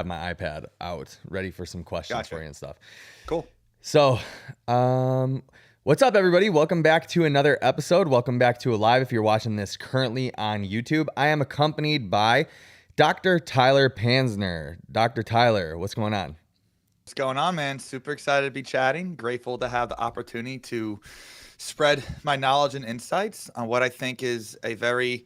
my iPad out ready for some questions for Gotcha. you and stuff. Cool. So, what's up, everybody? Welcome back to another episode. Welcome back to Alive if you're watching this currently on YouTube. I am accompanied by Dr. Tyler Panzner. Dr. Tyler, what's going on? What's going on, man? Super excited to be chatting. Grateful to have the opportunity to spread my knowledge and insights on what I think is a very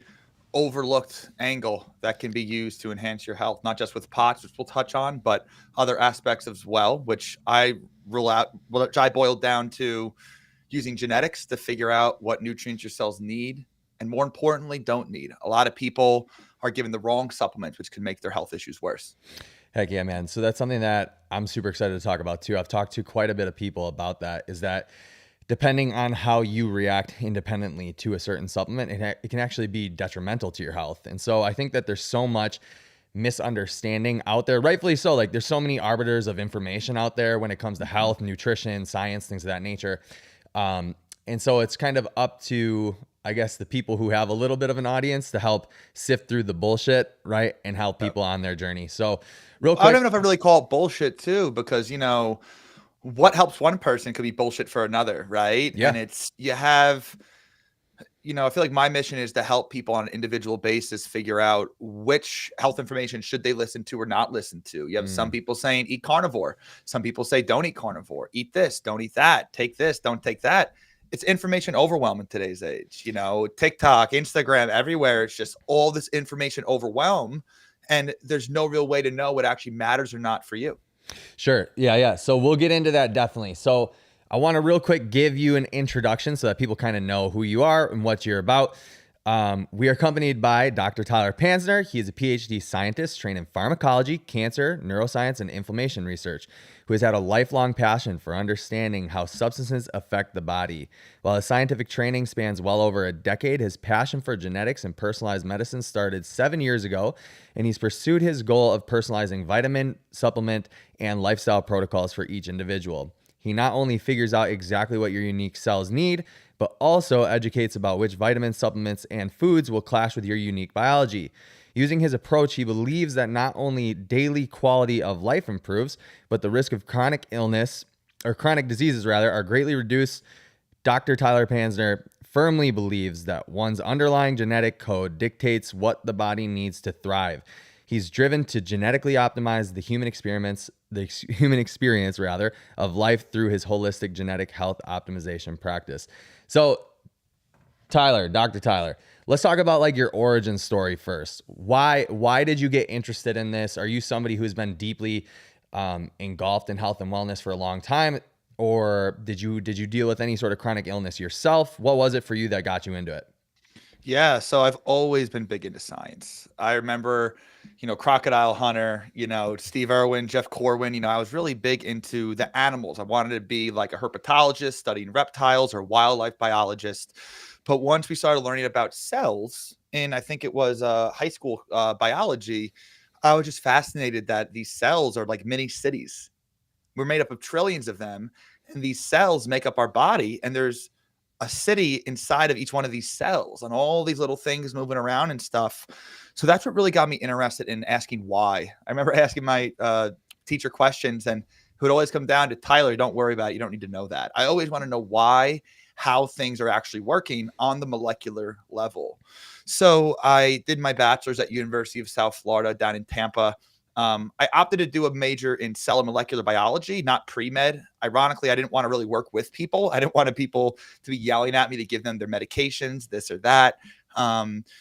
overlooked angle that can be used to enhance your health, not just with POTS, which we'll touch on, but other aspects as well, which I rule out, which I boiled down to using genetics to figure out what nutrients your cells need and, more importantly, don't need. A lot of people are given the wrong supplements, which can make their health issues worse. Heck yeah, man. So that's something that I'm super excited to talk about too. I've talked to quite a bit of people about that, is that depending on how you react independently to a certain supplement, it can actually be detrimental to your health. And so I think that there's so much misunderstanding out there, rightfully so. Like, there's so many arbiters of information out there when it comes to health, nutrition, science, things of that nature. And so it's kind of up to, I guess, the people who have a little bit of an audience to help sift through the bullshit, right? And help people on their journey. So real I don't quick. even know if I really call it bullshit too, because what helps one person could be bullshit for another, right? Yeah. And you have, I feel like my mission is to help people on an individual basis figure out which health information should they listen to or not listen to. You have some people saying eat carnivore. Some people say don't eat carnivore. Eat this, don't eat that. Take this, don't take that. It's information overwhelm in today's age. TikTok, Instagram, everywhere. It's just all this information overwhelm. And there's no real way to know what actually matters or not for you. Sure. Yeah. So we'll get into that definitely. So I want to real quick give you an introduction so that people kind of know who you are and what you're about. We are accompanied by Dr. Tyler Panzner. He is a Ph.D. scientist trained in pharmacology, cancer, neuroscience, and inflammation research, who has had a lifelong passion for understanding how substances affect the body. While his scientific training spans well over a decade, his passion for genetics and personalized medicine started 7 years ago, and he's pursued his goal of personalizing vitamin, supplement, and lifestyle protocols for each individual. He not only figures out exactly what your unique cells need, but also educates about which vitamins, supplements, and foods will clash with your unique biology. Using his approach, he believes that not only daily quality of life improves, but the risk of chronic illness, or chronic diseases rather, are greatly reduced. Dr. Tyler Panzner firmly believes that one's underlying genetic code dictates what the body needs to thrive. He's driven to genetically optimize the human experience of life through his holistic genetic health optimization practice. So, Dr. Tyler, let's talk about like your origin story first. Why did you get interested in this? Are you somebody who's been deeply engulfed in health and wellness for a long time, or did you deal with any sort of chronic illness yourself? What was it for you that got you into it? Yeah, so I've always been big into science. I remember, Crocodile Hunter, Steve Irwin, Jeff Corwin, I was really big into the animals. I wanted to be like a herpetologist studying reptiles or wildlife biologist. But once we started learning about cells, and I think it was high school biology, I was just fascinated that these cells are like mini cities. We're made up of trillions of them, and these cells make up our body, and there's a city inside of each one of these cells and all these little things moving around and stuff. So that's what really got me interested in asking why. I remember asking my teacher questions, and who would always come down to, Tyler, don't worry about it. You don't need to know that. I always want to know why, how things are actually working on the molecular level. So I did my bachelor's at University of South Florida down in Tampa. I opted to do a major in cell and molecular biology, not pre-med. Ironically, I didn't want to really work with people. I didn't want people to be yelling at me to give them their medications, this or that.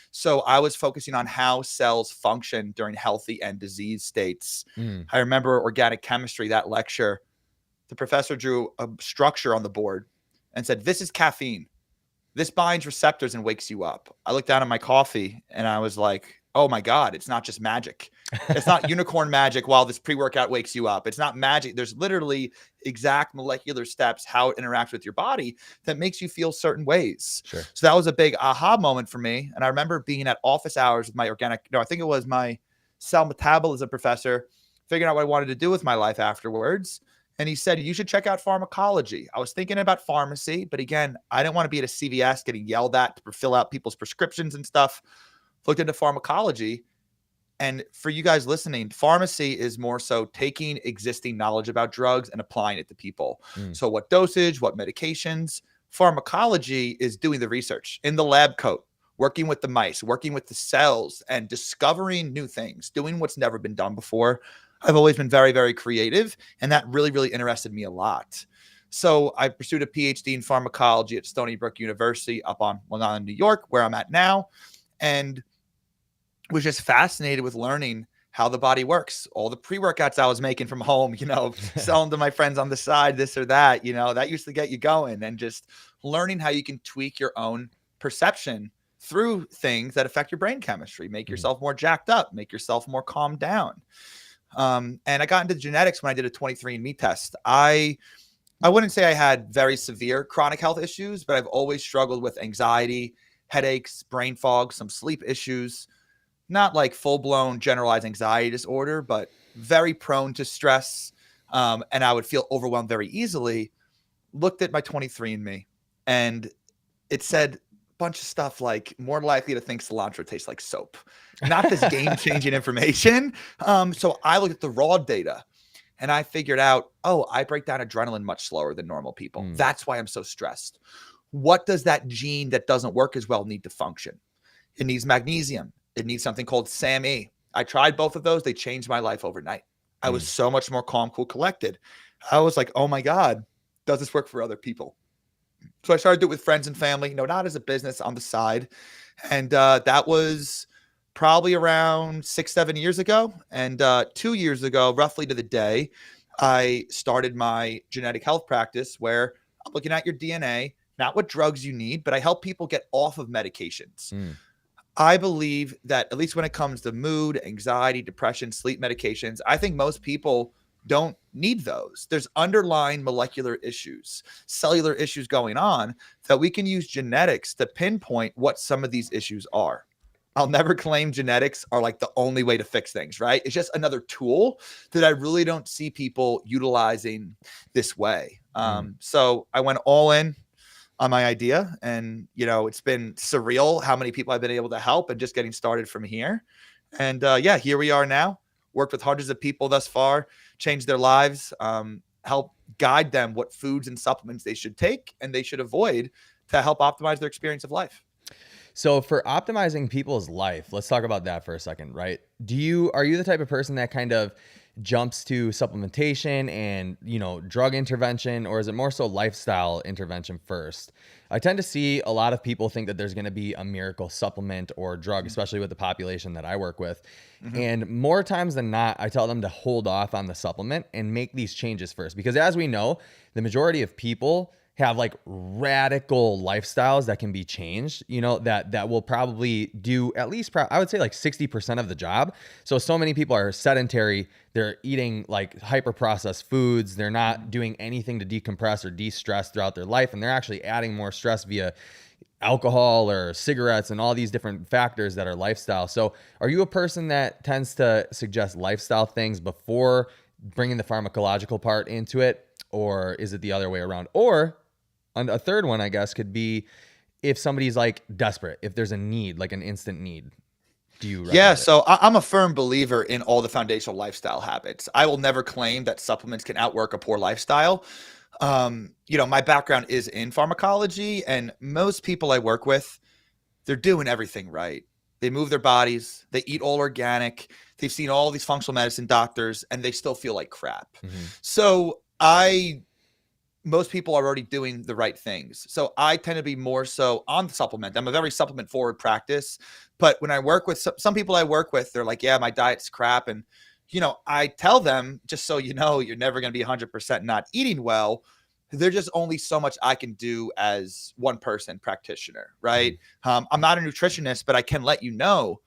So I was focusing on how cells function during healthy and disease states. I remember organic chemistry, that lecture, the professor drew a structure on the board and said, this is caffeine. This binds receptors and wakes you up. I looked down at my coffee and I was like, oh my God, it's not just magic. It's not unicorn magic while this pre-workout wakes you up. It's not magic. There's literally exact molecular steps, how it interacts with your body that makes you feel certain ways. Sure. So that was a big aha moment for me. And I remember being at office hours with my I think it was my cell metabolism professor, figuring out what I wanted to do with my life afterwards. And he said, you should check out pharmacology. I was thinking about pharmacy, but again, I didn't want to be at a CVS getting yelled at to fill out people's prescriptions and stuff. Looked into pharmacology. And for you guys listening, pharmacy is more so taking existing knowledge about drugs and applying it to people. Mm. So what dosage, what medications? Pharmacology is doing the research in the lab coat, working with the mice, working with the cells, and discovering new things, doing what's never been done before. I've always been very, very creative, and that really, really interested me a lot. So I pursued a PhD in pharmacology at Stony Brook University up on Long Island, New York, where I'm at now, and was just fascinated with learning how the body works. All the pre-workouts I was making from home, selling to my friends on the side, this or that, that used to get you going, and just learning how you can tweak your own perception through things that affect your brain chemistry, make yourself more jacked up, make yourself more calmed down. And I got into genetics when I did a 23andMe test. I wouldn't say I had very severe chronic health issues, but I've always struggled with anxiety, headaches, brain fog, some sleep issues. Not like full-blown generalized anxiety disorder, but very prone to stress. And I would feel overwhelmed very easily. Looked at my 23andMe, and it said a bunch of stuff like more likely to think cilantro tastes like soap. Not this game-changing information. So I looked at the raw data, and I figured out, I break down adrenaline much slower than normal people. That's why I'm so stressed. What does that gene that doesn't work as well need to function? It needs magnesium. It needs something called SAMe. I tried both of those. They changed my life overnight. I was so much more calm, cool, collected. I was like, oh my God, does this work for other people? So I started to do it with friends and family, not as a business, on the side. And that was probably around 6-7 years ago. And 2 years ago, roughly to the day, I started my genetic health practice, where I'm looking at your DNA, not what drugs you need, but I help people get off of medications. I believe that, at least when it comes to mood, anxiety, depression, sleep medications, I think most people don't need those. There's underlying molecular issues, cellular issues going on, that we can use genetics to pinpoint what some of these issues are. I'll never claim genetics are like the only way to fix things, right? It's just another tool that I really don't see people utilizing this way. So I went all in on my idea, and it's been surreal how many people I've been able to help, and just getting started from here. And here we are now. Worked with hundreds of people thus far, changed their lives, help guide them what foods and supplements they should take and they should avoid to help optimize their experience of life. So for optimizing people's life, let's talk about that for a second, right? Are you the type of person that kind of jumps to supplementation and, drug intervention, or is it more so lifestyle intervention first? I tend to see a lot of people think that there's going to be a miracle supplement or drug, especially with the population that I work with. And more times than not, I tell them to hold off on the supplement and make these changes first, because as we know, the majority of people have like radical lifestyles that can be changed, that will probably do at least, I would say like 60% of the job. So many people are sedentary. They're eating like hyper processed foods. They're not doing anything to decompress or de-stress throughout their life. And they're actually adding more stress via alcohol or cigarettes and all these different factors that are lifestyle. So are you a person that tends to suggest lifestyle things before bringing the pharmacological part into it? Or is it the other way around? Or a third one, I guess, could be if somebody's like desperate, if there's a need, like an instant need. Do you recommend it? So I'm a firm believer in all the foundational lifestyle habits. I will never claim that supplements can outwork a poor lifestyle. My background is in pharmacology, and most people I work with, they're doing everything right. They move their bodies, they eat all organic, they've seen all these functional medicine doctors, and they still feel like crap. So most people are already doing the right things. So I tend to be more so on the supplement. I'm a very supplement forward practice, but when I work with some people I work with, they're like, yeah, my diet's crap. And, I tell them, just so you know, you're never going to be 100% not eating well. There's just only so much I can do as one person practitioner, right? I'm not a nutritionist, but I can let you know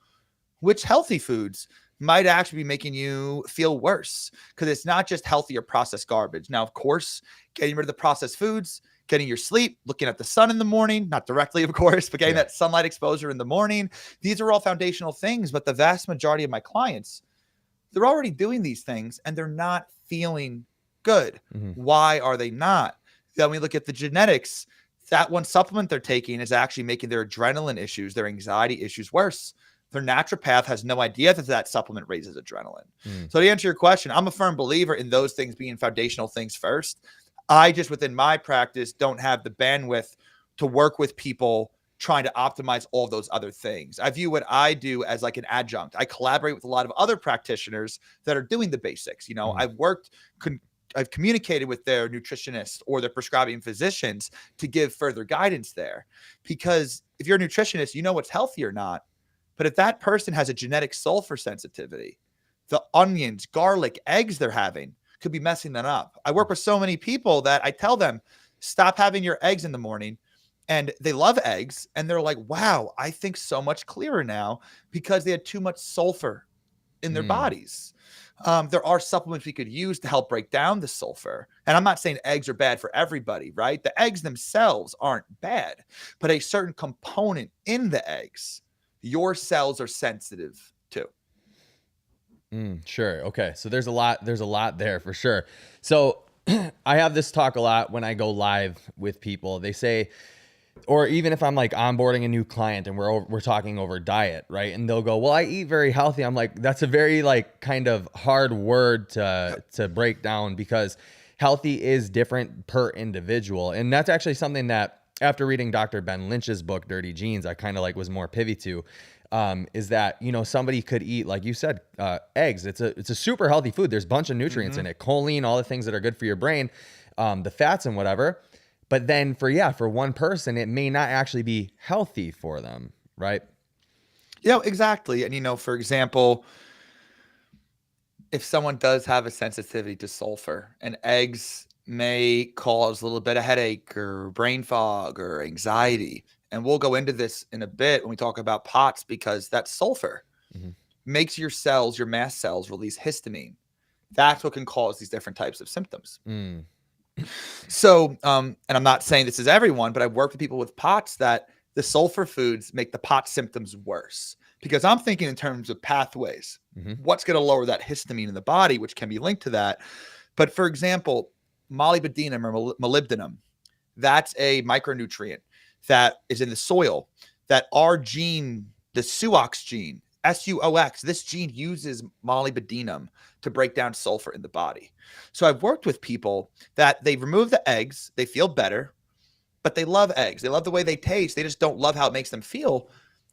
which healthy foods might actually be making you feel worse, because it's not just healthy or processed garbage. Now, of course, getting rid of the processed foods, getting your sleep, looking at the sun in the morning, not directly, of course, but getting that sunlight exposure in the morning. These are all foundational things, but the vast majority of my clients, they're already doing these things and they're not feeling good. Why are they not? Then we look at the genetics. That one supplement they're taking is actually making their adrenaline issues, their anxiety issues worse. Their naturopath has no idea that that supplement raises adrenaline. Mm. So to answer your question, I'm a firm believer in those things being foundational things first. I just, within my practice, don't have the bandwidth to work with people trying to optimize all those other things. I view what I do as like an adjunct. I collaborate with a lot of other practitioners that are doing the basics. I've communicated with their nutritionists or their prescribing physicians to give further guidance there. Because if you're a nutritionist, you know what's healthy or not. But if that person has a genetic sulfur sensitivity, the onions, garlic, eggs they're having could be messing them up. I work with so many people that I tell them, stop having your eggs in the morning. And they love eggs. And they're like, wow, I think so much clearer now because they had too much sulfur in their bodies. There are supplements we could use to help break down the sulfur. And I'm not saying eggs are bad for everybody, right? The eggs themselves aren't bad, but a certain component in the eggs, your cells are sensitive to. Sure. Okay. So there's a lot there for sure. So I have this talk a lot when I go live with people. They say, or even if I'm like onboarding a new client and we're talking over diet, right? And they'll go, well, I eat very healthy. I'm like, that's a very like kind of hard word to break down, because healthy is different per individual. And that's actually something that after reading Dr. Ben Lynch's book, Dirty Genes, I kind of like was more pivy to, is that, somebody could eat, like you said, eggs. It's a super healthy food. There's a bunch of nutrients in it, choline, all the things that are good for your brain, the fats and whatever. But then for one person, it may not actually be healthy for them, right? Yeah, exactly. And, for example, if someone does have a sensitivity to sulfur, and eggs may cause a little bit of headache or brain fog or anxiety. And we'll go into this in a bit when we talk about POTS, because that sulfur makes your cells, your mast cells, release histamine. That's what can cause these different types of symptoms. So, and I'm not saying this is everyone, but I've worked with people with POTS that the sulfur foods make the POTS symptoms worse, because I'm thinking in terms of pathways. What's going to lower that histamine in the body, which can be linked to that. But for example, molybdenum or molybdenum, that's a micronutrient that is in the soil that our gene, the SUOX gene, SUOX, this gene uses molybdenum to break down sulfur in the body. So I've worked with people that they remove the eggs, they feel better, but they love eggs. They love the way they taste. They just don't love how it makes them feel.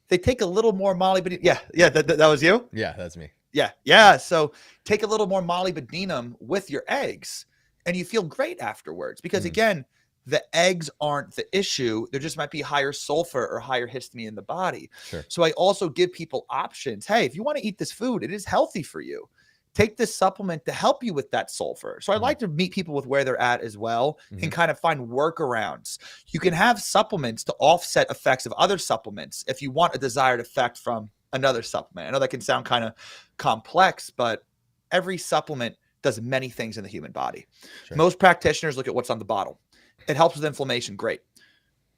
They take a little more molybdenum. Yeah, that was you? Yeah, that's me. Yeah. So take a little more molybdenum with your eggs and you feel great afterwards, because again, the eggs aren't the issue. There just might be higher sulfur or higher histamine in the body. Sure. So I also give people options. Hey, if you want to eat this food, it is healthy for you. Take this supplement to help you with that sulfur. So I like to meet people with where they're at as well and kind of find workarounds. You can have supplements to offset effects of other supplements if you want a desired effect from another supplement. I know that can sound kind of complex, but every supplement does many things in the human body. Sure. Most practitioners look at what's on the bottle. It helps with inflammation. Great.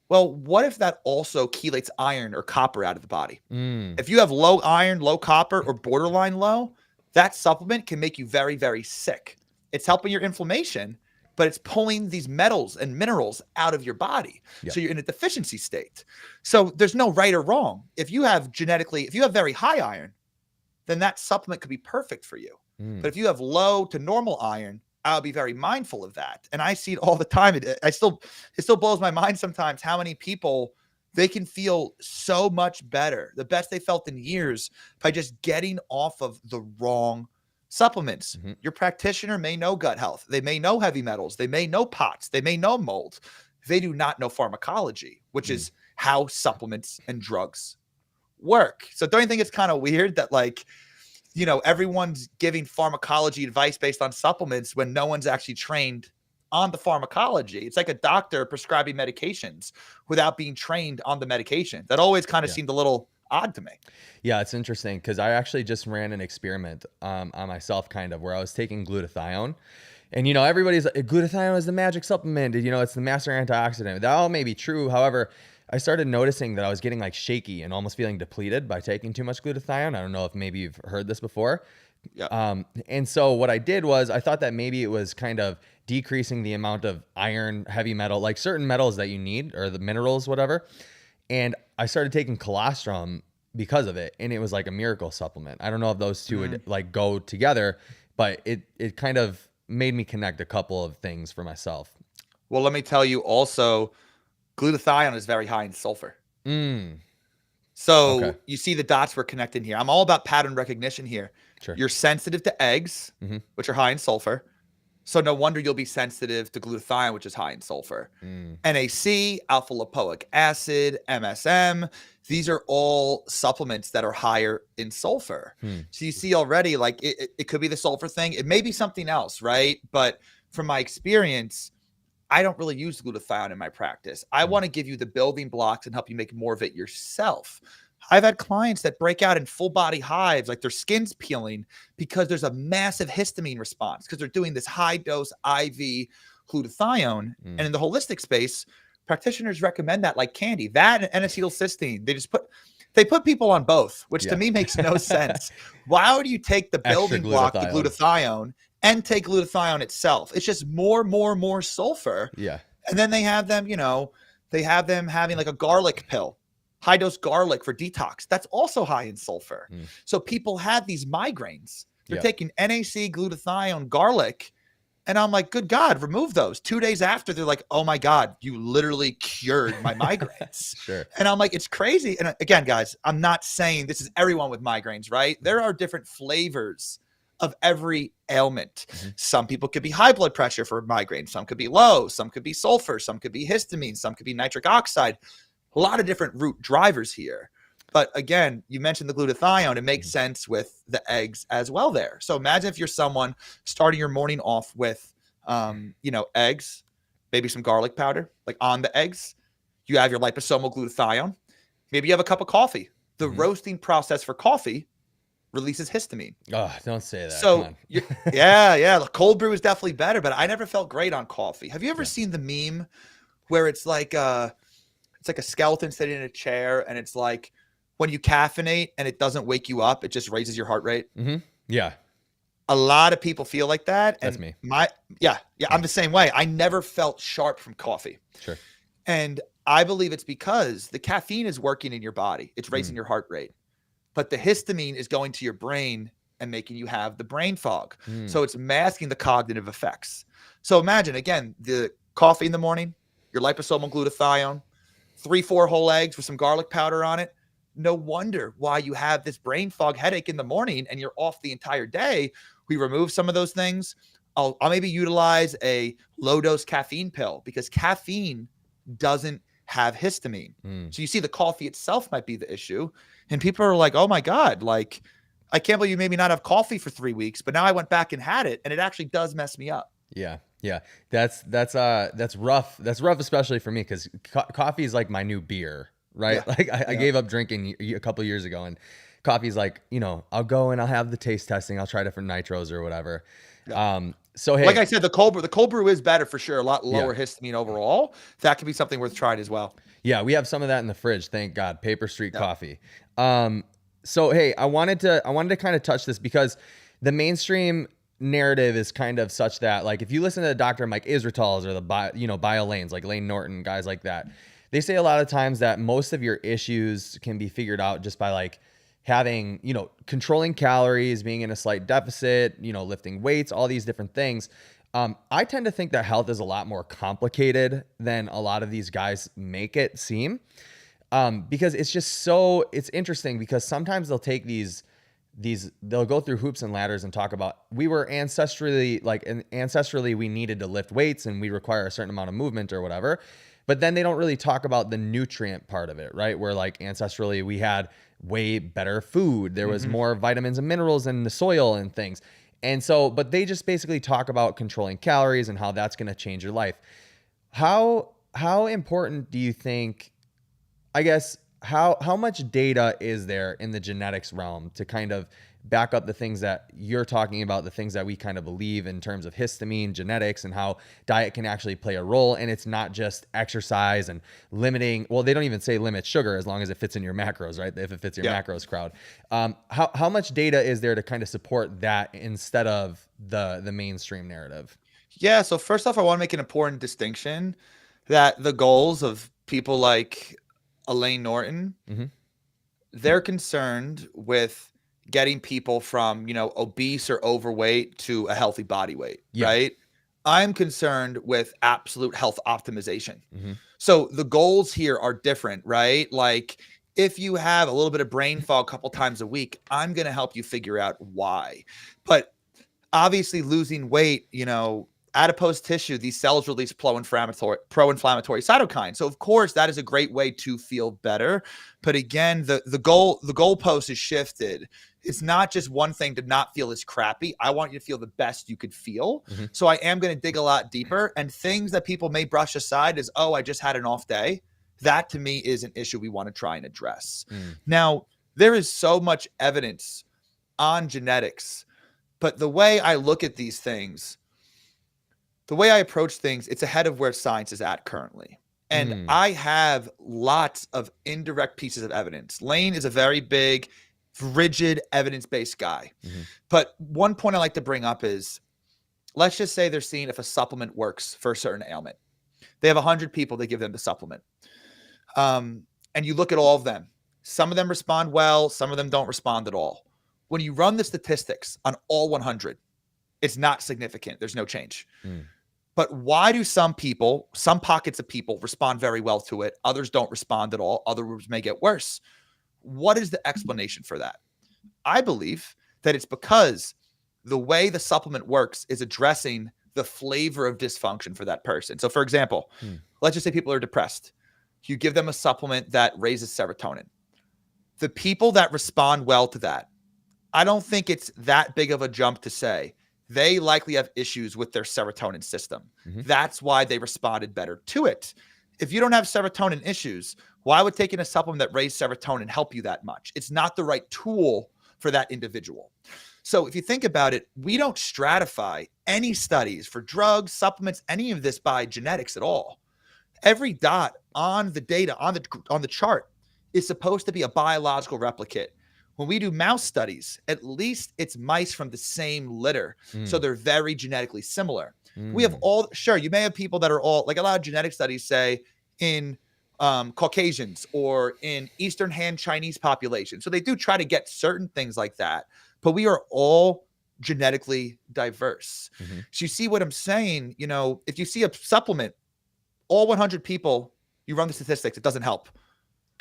Well, what if that also chelates iron or copper out of the body? If you have low iron, low copper, or borderline low, that supplement can make you very, very sick. It's helping your inflammation, but it's pulling these metals and minerals out of your body. Yep. So you're in a deficiency state. So there's no right or wrong. If you have very high iron, then that supplement could be perfect for you. But if you have low to normal iron, I'll be very mindful of that. And I see it all the time. It still blows my mind sometimes how many people, they can feel so much better, the best they felt in years, by just getting off of the wrong supplements. Your practitioner may know gut health. They may know heavy metals. They may know POTS. They may know mold. They do not know pharmacology, which is how supplements and drugs work. So don't you think it's kind of weird that everyone's giving pharmacology advice based on supplements when no one's actually trained on the pharmacology? It's like a doctor prescribing medications without being trained on the medication. That always kind of seemed a little odd to me. Yeah, it's interesting because I actually just ran an experiment on myself, kind of, where I was taking glutathione. And, everybody's like, glutathione is the magic supplement. It's the master antioxidant. That all may be true. However, I started noticing that I was getting like shaky and almost feeling depleted by taking too much glutathione. I don't know if maybe you've heard this before. Yeah. And so what I did was I thought that maybe it was kind of decreasing the amount of iron, heavy metal, like certain metals that you need, or the minerals, whatever. And I started taking colostrum because of it, and it was like a miracle supplement. I don't know if those two would Mm. like go together, but it kind of made me connect a couple of things for myself. Well, let me tell you also, glutathione is very high in sulfur. Mm. Okay. So you see the dots we're connecting here. I'm all about pattern recognition here. Sure. You're sensitive to eggs, Mm-hmm. which are high in sulfur. So no wonder you'll be sensitive to glutathione, which is high in sulfur. Mm. NAC, alpha lipoic acid, MSM, these are all supplements that are higher in sulfur. Hmm. So you see already, like it could be the sulfur thing. It may be something else, right? But from my experience, I don't really use glutathione in my practice. I Hmm. want to give you the building blocks and help you make more of it yourself. I've had clients that break out in full body hives, like their skin's peeling because there's a massive histamine response because they're doing this high dose IV glutathione. Mm. And in the holistic space, practitioners recommend that like candy. That and N-acetylcysteine. They put people on both, which to Yeah. me makes no sense. Why would you take the Extra building block, the glutathione. glutathione, and take glutathione itself? It's just more sulfur. Yeah. And then they have them, they have them having like a garlic pill, high dose garlic for detox. That's also high in sulfur. Mm. So people had these migraines. They're Yeah. taking NAC, glutathione, garlic. And I'm like, good God, remove those. 2 days after, they're like, oh my God, you literally cured my migraines. Sure. And I'm like, it's crazy. And again, guys, I'm not saying this is everyone with migraines, right? There are different flavors of every ailment. Mm-hmm. Some people could be high blood pressure for migraine. Some could be low. Some could be sulfur. Some could be histamine. Some could be nitric oxide. A lot of different root drivers here. But again, you mentioned the glutathione. It makes sense with the eggs as well there. So imagine if you're someone starting your morning off with, eggs, maybe some garlic powder, like on the eggs. You have your liposomal glutathione. Maybe you have a cup of coffee. The Mhm. roasting process for coffee releases histamine. Oh, don't say that. Come So on. yeah, the cold brew is definitely better, but I never felt great on coffee. Have you ever Yeah. seen the meme where it's like a skeleton sitting in a chair and it's like when you caffeinate and it doesn't wake you up, it just raises your heart rate? Mm-hmm. Yeah. A lot of people feel like that. That's And me. I'm the same way. I never felt sharp from coffee. Sure. And I believe it's because the caffeine is working in your body. It's raising your heart rate. But the histamine is going to your brain and making you have the brain fog. Mm. So it's masking the cognitive effects. So imagine, again, the coffee in the morning, your liposomal glutathione, 3-4 whole eggs with some garlic powder on it. No wonder why you have this brain fog headache in the morning and you're off the entire day. We remove some of those things. I'll maybe utilize a low dose caffeine pill because caffeine doesn't have histamine. Mm. So you see the coffee itself might be the issue. And people are like, oh my God, like, I can't believe you made me not have coffee for 3 weeks, but now I went back and had it and it actually does mess me up. Yeah. Yeah. That's rough. That's rough, especially for me, because coffee is like my new beer, right? Yeah. Like I gave up drinking a couple years ago, and coffee's like, I'll go and I'll have the taste testing. I'll try different nitros or whatever. Yeah. So hey, Like I said, the cold brew is better for sure. A lot lower histamine overall. That could be something worth trying as well. yeah, we have some of that in the fridge. Thank God. Paper Street Yeah. Coffee. So hey, I wanted to kind of touch this because the mainstream narrative is kind of such that, like, if you listen to Dr. Mike Israetel's or the bio lanes, like Lane Norton, guys like that, they say a lot of times that most of your issues can be figured out just by like having, controlling calories, being in a slight deficit, lifting weights, all these different things. I tend to think that health is a lot more complicated than a lot of these guys make it seem. Because it's interesting because sometimes they'll take they'll go through hoops and ladders and talk about we were ancestrally we needed to lift weights and we require a certain amount of movement or whatever. But then they don't really talk about the nutrient part of it, right? Where like ancestrally we had way better food. There was more vitamins and minerals in the soil and things. And so, but they just basically talk about controlling calories and how that's going to change your life. How important do you think, I guess, how much data is there in the genetics realm to kind of back up the things that you're talking about, the things that we kind of believe in terms of histamine, genetics, and how diet can actually play a role? And it's not just exercise and limiting. Well, they don't even say limit sugar as long as it fits in your macros, right? If it fits your macros crowd. How much data is there to kind of support that instead of the mainstream narrative? Yeah. So first off, I want to make an important distinction that the goals of people like Elaine Norton, Mm-hmm. they're concerned with getting people from, obese or overweight to a healthy body weight, Yeah. right? I'm concerned with absolute health optimization. Mm-hmm. So the goals here are different, right? Like if you have a little bit of brain fog a couple times a week, I'm going to help you figure out why. But obviously losing weight, adipose tissue, these cells release pro-inflammatory cytokines. So of course that is a great way to feel better. But again, the goalpost is shifted. It's not just one thing to not feel as crappy. I want you to feel the best you could feel. Mm-hmm. So I am going to dig a lot deeper, and things that people may brush aside as, oh, I just had an off day. That to me is an issue we want to try and address. Now, there is so much evidence on genetics, but the way I look at these things, the way I approach things, it's ahead of where science is at currently. And I have lots of indirect pieces of evidence. Lane is a very big, rigid, evidence-based guy. But one point I like to bring up is, let's just say they're seeing if a supplement works for a certain ailment. They have 100 people, they give them the supplement. And you look at all of them. Some of them respond well, some of them don't respond at all. When you run the statistics on all 100, it's not significant. There's no change. But why do some people, some pockets of people respond very well to it? Others don't respond at all. Others may get worse. What is the explanation for that? I believe that it's because the way the supplement works is addressing the flavor of dysfunction for that person. So for example, let's just say people are depressed. You give them a supplement that raises serotonin. The people that respond well to that, I don't think it's that big of a jump to say they likely have issues with their serotonin system. That's why they responded better to it. If you don't have serotonin issues, why would taking a supplement that raised serotonin help you that much? It's not the right tool for that individual. So if you think about it, we don't stratify any studies for drugs, supplements, any of this by genetics at all. Every dot on the data, on the chart, is supposed to be a biological replicate. When we do mouse studies, at least it's mice from the same litter. So they're very genetically similar. We have sure, you may have people that are all, like a lot of genetic studies say, in Caucasians or in Eastern Han Chinese population. So they do try to get certain things like that. But we are all genetically diverse. So you see what I'm saying? If you see a supplement, all 100 people, you run the statistics, it doesn't help.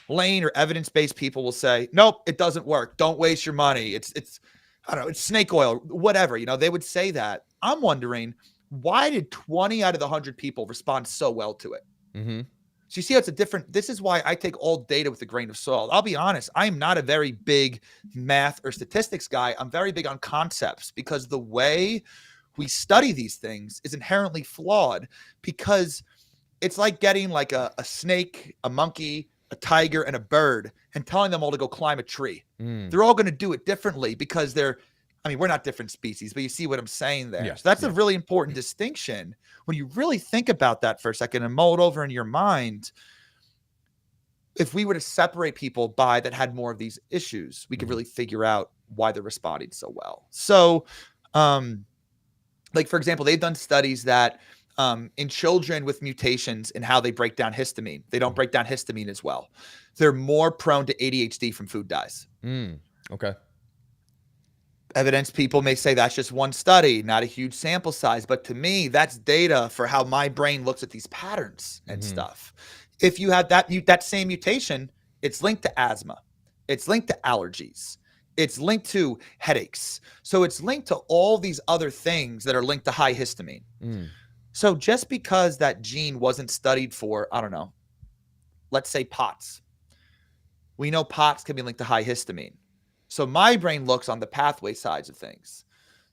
Lane or evidence-based people will say, nope, it doesn't work. Don't waste your money. It's I don't know, it's snake oil, whatever. They would say that. I'm wondering, why did 20 out of the 100 people respond so well to it? So you see how it's a different, this is why I take all data with a grain of salt. I'll be honest, I'm not a very big math or statistics guy. I'm very big on concepts, because the way we study these things is inherently flawed, because it's like getting like a snake, a monkey, a tiger, and a bird and telling them all to go climb a tree. They're all going to do it differently because we're not different species, but you see what I'm saying there. So that's a really important distinction. When you really think about that for a second and mull it over in your mind, if we were to separate people by that had more of these issues, we could really figure out why they're responding so well. So, like, for example, they've done studies that in children with mutations in how they break down histamine, they don't break down histamine as well. They're more prone to ADHD from food dyes. Okay. Evidence people may say that's just one study, not a huge sample size. But to me, that's data for how my brain looks at these patterns and stuff. If you have that same mutation, it's linked to asthma. It's linked to allergies. It's linked to headaches. So it's linked to all these other things that are linked to high histamine. So just because that gene wasn't studied for, I don't know, let's say POTS. We know POTS can be linked to high histamine. So my brain looks on the pathway sides of things.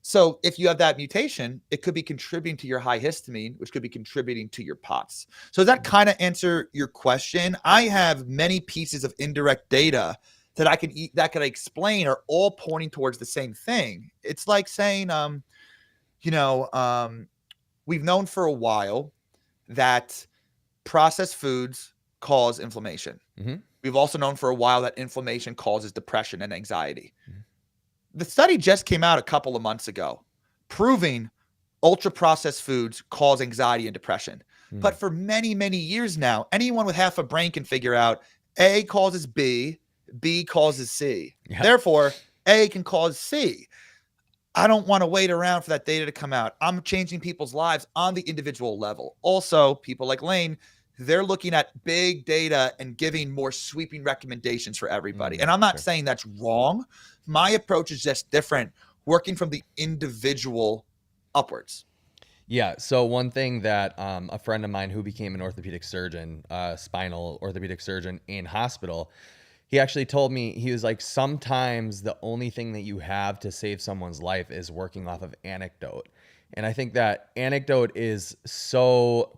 So if you have that mutation, it could be contributing to your high histamine, which could be contributing to your POTS. So does that kind of answer your question? I have many pieces of indirect data that I can explain are all pointing towards the same thing. It's like saying, we've known for a while that processed foods cause inflammation. We've also known for a while that inflammation causes depression and anxiety. The study just came out a couple of months ago proving ultra-processed foods cause anxiety and depression. But for many, many years now, anyone with half a brain can figure out A causes B, B causes C. Yeah. Therefore, A can cause C. I don't want to wait around for that data to come out. I'm changing people's lives on the individual level. Also, people like Lane, they're looking at big data and giving more sweeping recommendations for everybody. And I'm not Sure. saying that's wrong. My approach is just different, working from the individual upwards. Yeah. So one thing that a friend of mine who became an orthopedic surgeon, spinal orthopedic surgeon in hospital, he actually told me, he was like, sometimes the only thing that you have to save someone's life is working off of anecdote. And I think that anecdote is so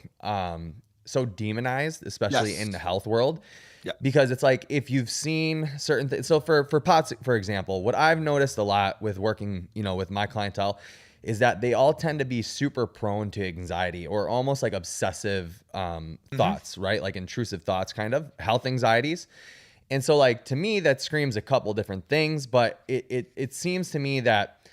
demonized, especially in the Yes. health world, Yeah. because it's like, if you've seen certain things. So for POTS, for example, what I've noticed a lot with working, with my clientele, is that they all tend to be super prone to anxiety, or almost like obsessive thoughts, right? Like intrusive thoughts, kind of health anxieties. And so, like, to me, that screams a couple different things, but it seems to me that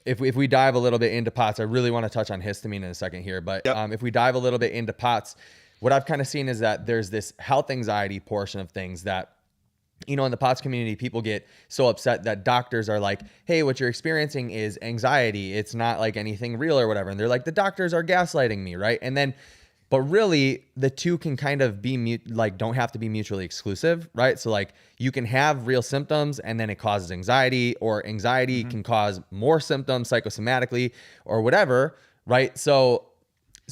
if we dive a little bit into POTS, I really want to touch on histamine in a second here, but Yep. if we dive a little bit into POTS, what I've kind of seen is that there's this health anxiety portion of things that, in the POTS community, people get so upset that doctors are like, hey, what you're experiencing is anxiety. It's not like anything real or whatever. And they're like, the doctors are gaslighting me, right? And then, but really, the two can kind of be don't have to be mutually exclusive, right? So like, you can have real symptoms and then it causes anxiety, or anxiety can cause more symptoms psychosomatically or whatever, right? So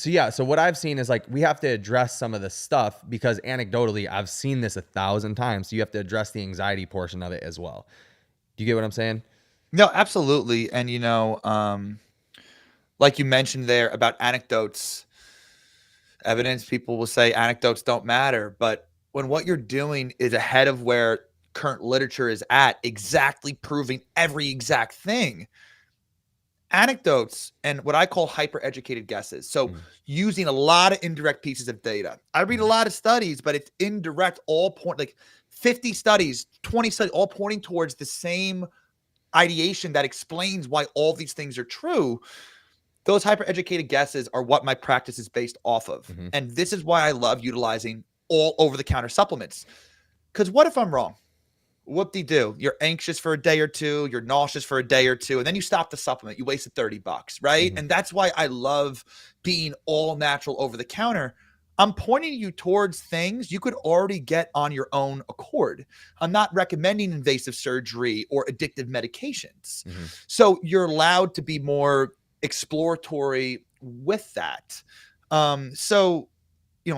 yeah, so what I've seen is like, we have to address some of the stuff, because anecdotally I've seen this 1,000 times. So you have to address the anxiety portion of it as well. Do you get what I'm saying? No, absolutely. And, like you mentioned there about anecdotes, evidence, people will say anecdotes don't matter. But when what you're doing is ahead of where current literature is at, exactly proving every exact thing, anecdotes and what I call hyper educated guesses. So Mm-hmm. using a lot of indirect pieces of data. I read a lot of studies, but it's indirect, all point, like 50 studies, 20 studies, all pointing towards the same ideation that explains why all these things are true. Those hyper educated guesses are what my practice is based off of. Mm-hmm. And this is why I love utilizing all over the counter supplements. Because what if I'm wrong? Whoop-de-doo. You're anxious for a day or two, you're nauseous for a day or two, and then you stop the supplement. You wasted $30, right? Mm-hmm. And that's why I love being all natural over the counter. I'm pointing you towards things you could already get on your own accord. I'm not recommending invasive surgery or addictive medications. Mm-hmm. So you're allowed to be more exploratory with that. So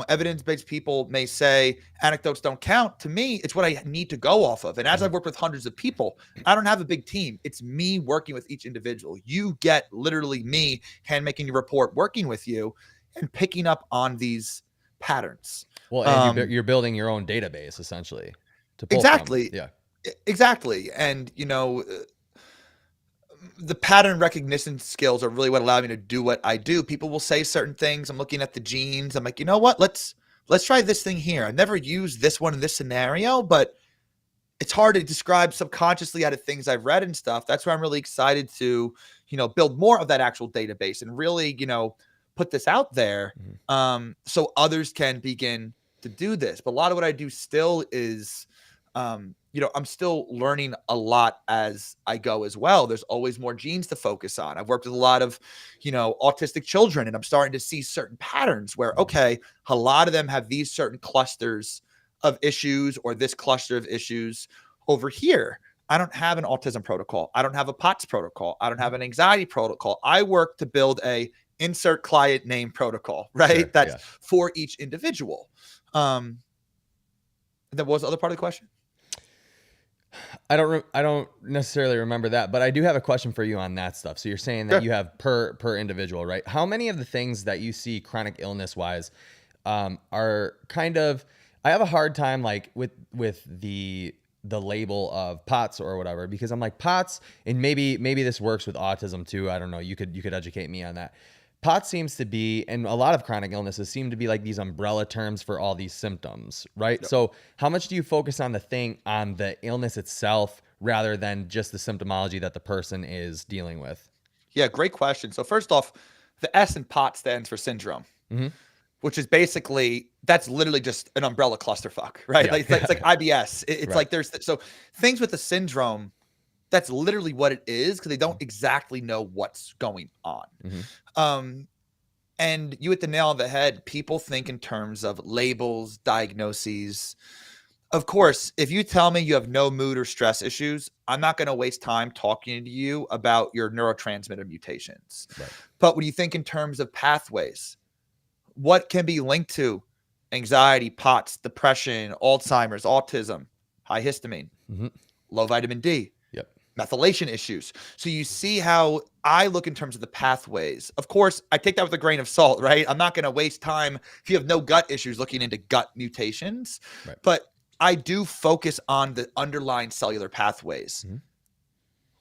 evidence-based people may say anecdotes don't count. To me, it's what I need to go off of. And as I've worked with hundreds of people, I don't have a big team. It's me working with each individual. You get literally me hand making your report, working with you and picking up on these patterns. Well, and you're building your own database essentially to pull from. Exactly. Yeah. Exactly. And, the pattern recognition skills are really what allow me to do what I do. People will say certain things. I'm looking at the genes. I'm like, you know what? Let's try this thing here. I've never used this one in this scenario, but it's hard to describe subconsciously out of things I've read and stuff. That's why I'm really excited to, build more of that actual database and really, put this out there, so others can begin to do this. But a lot of what I do still is, I'm still learning a lot as I go as well. There's always more genes to focus on. I've worked with a lot of, autistic children, and I'm starting to see certain patterns where, okay, a lot of them have these certain clusters of issues or this cluster of issues over here. I don't have an autism protocol. I don't have a POTS protocol. I don't have an anxiety protocol. I work to build a insert client name protocol, right? Sure, That's yeah. for each individual. Then what was the other part of the question? I don't necessarily remember that, but I do have a question for you on that stuff. So you're saying that Sure. you have per individual, right? How many of the things that you see chronic illness wise are kind of, I have a hard time like with the label of POTS or whatever, because I'm like, POTS, and maybe this works with autism too. I don't know. You could educate me on that. POTS seems to be, and a lot of chronic illnesses seem to be like these umbrella terms for all these symptoms, right? Yep. So how much do you focus on the illness itself rather than just the symptomology that the person is dealing with? Yeah, great question. So first off, the S in POT stands for syndrome. Mm-hmm. which is basically, that's literally just an umbrella clusterfuck, right? Yeah. Like it's like IBS. It's Right. like so things with the syndrome, that's literally what it is, because they don't exactly know what's going on. Um, and you hit the nail on the head. People think in terms of labels, diagnoses. Of course, if you tell me you have no mood or stress issues, I'm not going to waste time talking to you about your neurotransmitter mutations. Right. But when you think in terms of pathways, what can be linked to anxiety, POTS, depression, Alzheimer's, autism, high histamine, low vitamin D, Yep. methylation issues. So you see how I look in terms of the pathways. Of course, I take that with a grain of salt, right? I'm not going to waste time if you have no gut issues looking into gut mutations, Right. but I do focus on the underlying cellular pathways.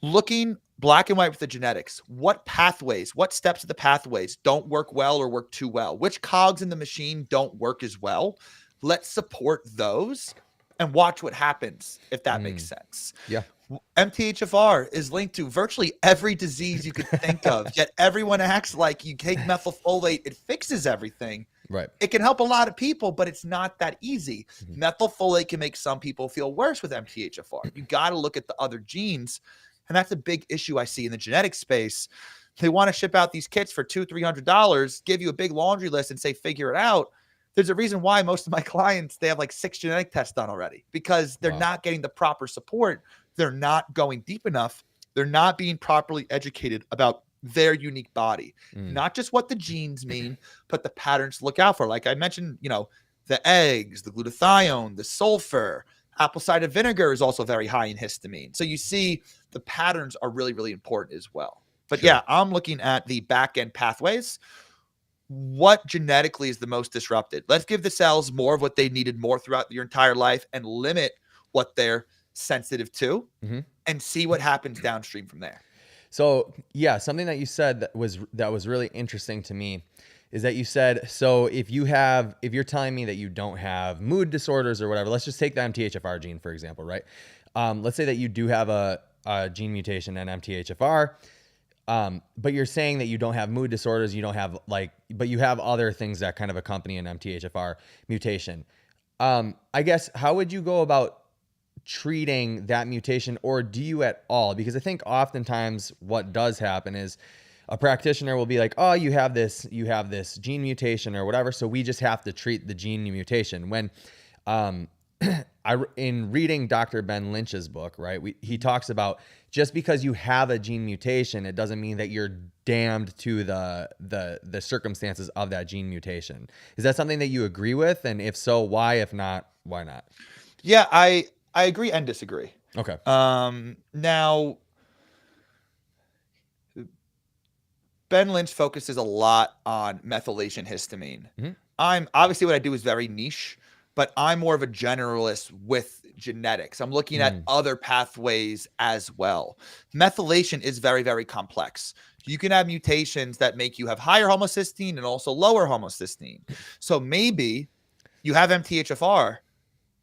Looking black and white with the genetics, what pathways, what steps of the pathways don't work well or work too well? Which cogs in the machine don't work as well? Let's support those and watch what happens, if that makes sense. Yeah. MTHFR is linked to virtually every disease you could think of, yet everyone acts like you take methylfolate, it fixes everything. Right. It can help a lot of people, but it's not that easy. Methylfolate can make some people feel worse with MTHFR. You got to look at the other genes. And that's a big issue I see in the genetic space. They want to ship out these kits for $200-$300, give you a big laundry list and say, figure it out. There's a reason why most of my clients, they have like 6 genetic tests done already, because they're not getting the proper support. They're not going deep enough. They're not being properly educated about their unique body, not just what the genes mean, but the patterns to look out for. Like I mentioned, the eggs, the glutathione, the sulfur, apple cider vinegar is also very high in histamine. So you see the patterns are really, really important as well. But yeah, I'm looking at the back end pathways. What genetically is the most disrupted? Let's give the cells more of what they needed more throughout your entire life and limit what they're sensitive to and see what happens downstream from there. So yeah, something that you said that was really interesting to me is that you said, so if you're telling me that you don't have mood disorders or whatever, let's just take the MTHFR gene, for example, right? Let's say that you do have a gene mutation in MTHFR, but you're saying that you don't have mood disorders, you don't have but you have other things that kind of accompany an MTHFR mutation. I guess, how would you go about treating that mutation, or do you at all? Because I think oftentimes what does happen is a practitioner will be like, oh, you have this gene mutation or whatever, so we just have to treat the gene mutation. When in reading Dr. Ben Lynch's book, right, he talks about just because you have a gene mutation, it doesn't mean that you're damned to the circumstances of that gene mutation. Is that something that you agree with? And if so, why? If not, why not? Yeah, I agree and disagree. Okay. Now, Ben Lynch focuses a lot on methylation histamine. I'm obviously, what I do is very niche, but I'm more of a generalist with genetics. I'm looking at other pathways as well. Methylation is very, very complex. You can have mutations that make you have higher homocysteine and also lower homocysteine. So maybe you have MTHFR,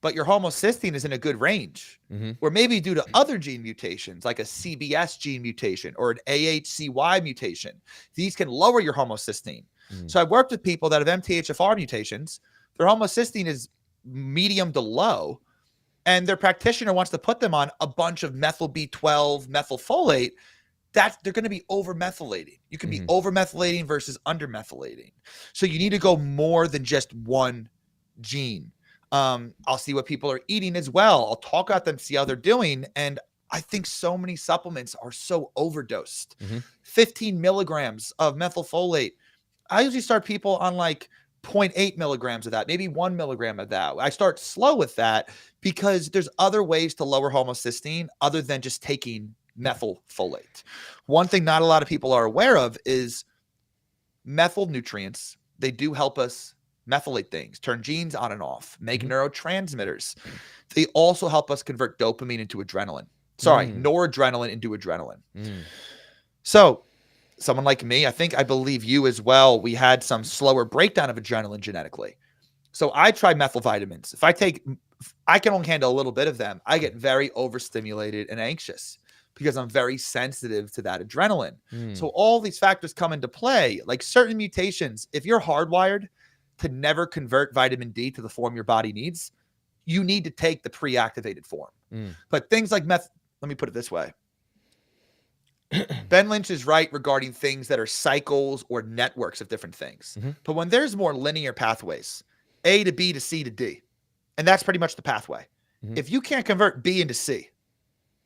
but your homocysteine is in a good range. Or maybe due to other gene mutations, like a CBS gene mutation or an AHCY mutation, these can lower your homocysteine. So I've worked with people that have MTHFR mutations. Their homocysteine is medium to low, and their practitioner wants to put them on a bunch of methyl B12, methylfolate. They're going to be over-methylating. You can be over-methylating versus under-methylating. So you need to go more than just one gene. I'll see what people are eating as well. I'll talk about them, see how they're doing. And I think so many supplements are so overdosed. 15 milligrams of methylfolate. I usually start people on like 0.8 milligrams of that, maybe 1 milligram of that. I start slow with that because there's other ways to lower homocysteine other than just taking methylfolate. One thing not a lot of people are aware of is methyl nutrients. They do help us methylate things, turn genes on and off, make neurotransmitters. They also help us convert dopamine into adrenaline. Noradrenaline into adrenaline. So someone like me, I believe you as well, we had some slower breakdown of adrenaline genetically. So I try methyl vitamins. If I can only handle a little bit of them, I get very overstimulated and anxious because I'm very sensitive to that adrenaline. So all these factors come into play, like certain mutations. If you're hardwired to never convert vitamin D to the form your body needs, you need to take the pre-activated form. But things like let me put it this way. Ben Lynch is right regarding things that are cycles or networks of different things. But when there's more linear pathways, A to B to C to D, and that's pretty much the pathway. If you can't convert B into C,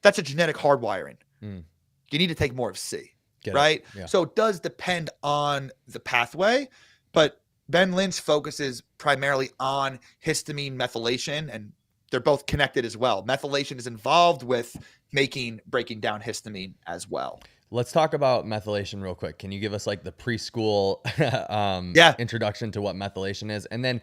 that's a genetic hardwiring. You need to take more of C, right? Yeah. So it does depend on the pathway, but Ben Lynch focuses primarily on histamine methylation, and they're both connected as well. Methylation is involved with breaking down histamine as well. Let's talk about methylation real quick. Can you give us like the preschool introduction to what methylation is? And then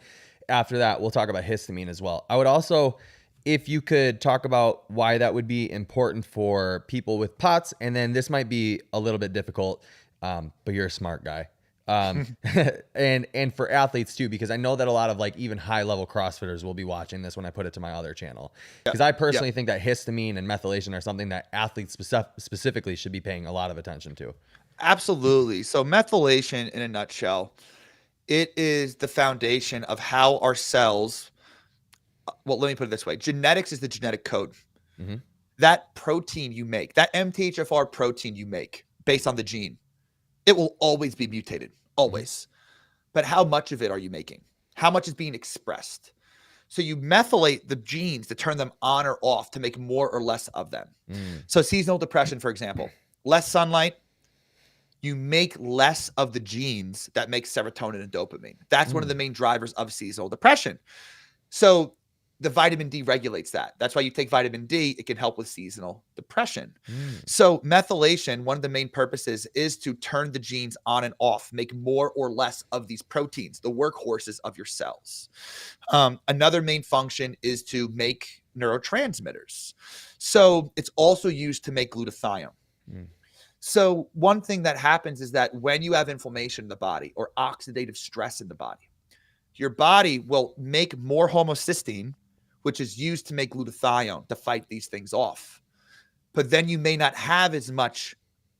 after that, we'll talk about histamine as well. I would also, if you could talk about why that would be important for people with POTS, and then this might be a little bit difficult, but you're a smart guy. And for athletes too, because I know that a lot of like even high level CrossFitters will be watching this when I put it to my other channel. Because I personally think that histamine and methylation are something that athletes specifically should be paying a lot of attention to. Absolutely. So methylation in a nutshell, it is the foundation of how our cells, well, let me put it this way. Genetics is the genetic code. That protein you make, that MTHFR protein you make based on the gene, it will always be mutated, always. But how much of it are you making? How much is being expressed? So you methylate the genes to turn them on or off to make more or less of them. So seasonal depression, for example, less sunlight, you make less of the genes that make serotonin and dopamine. That's one of the main drivers of seasonal depression. So the vitamin D regulates that. That's why you take vitamin D. It can help with seasonal depression. So methylation, one of the main purposes is to turn the genes on and off, make more or less of these proteins, the workhorses of your cells. Another main function is to make neurotransmitters. So it's also used to make glutathione. So one thing that happens is that when you have inflammation in the body or oxidative stress in the body, your body will make more homocysteine, which is used to make glutathione to fight these things off. But then you may not have as much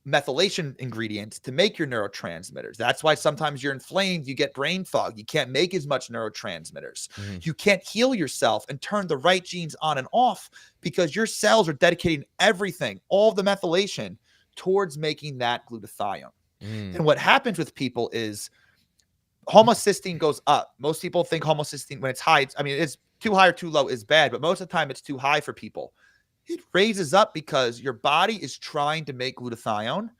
methylation ingredients to make your neurotransmitters. That's why sometimes you're inflamed, you get brain fog, you can't make as much neurotransmitters. You can't heal yourself and turn the right genes on and off because your cells are dedicating everything, all the methylation, towards making that glutathione. And what happens with people is homocysteine goes up. Most people think homocysteine, when it's high, it's too high or too low is bad, but most of the time it's too high for people. It raises up because your body is trying to make glutathione.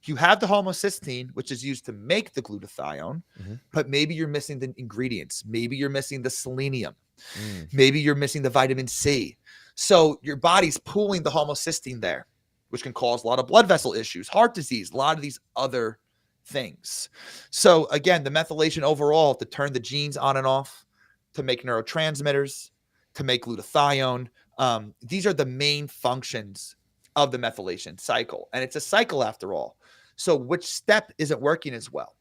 You have the homocysteine, which is used to make the glutathione, but maybe you're missing the ingredients. Maybe you're missing the selenium. Maybe you're missing the vitamin C. So your body's pooling the homocysteine there, which can cause a lot of blood vessel issues, heart disease, a lot of these other things. So again, the methylation overall to turn the genes on and off, to make neurotransmitters, to make glutathione. These are the main functions of the methylation cycle. And it's a cycle after all. So which step isn't working as well?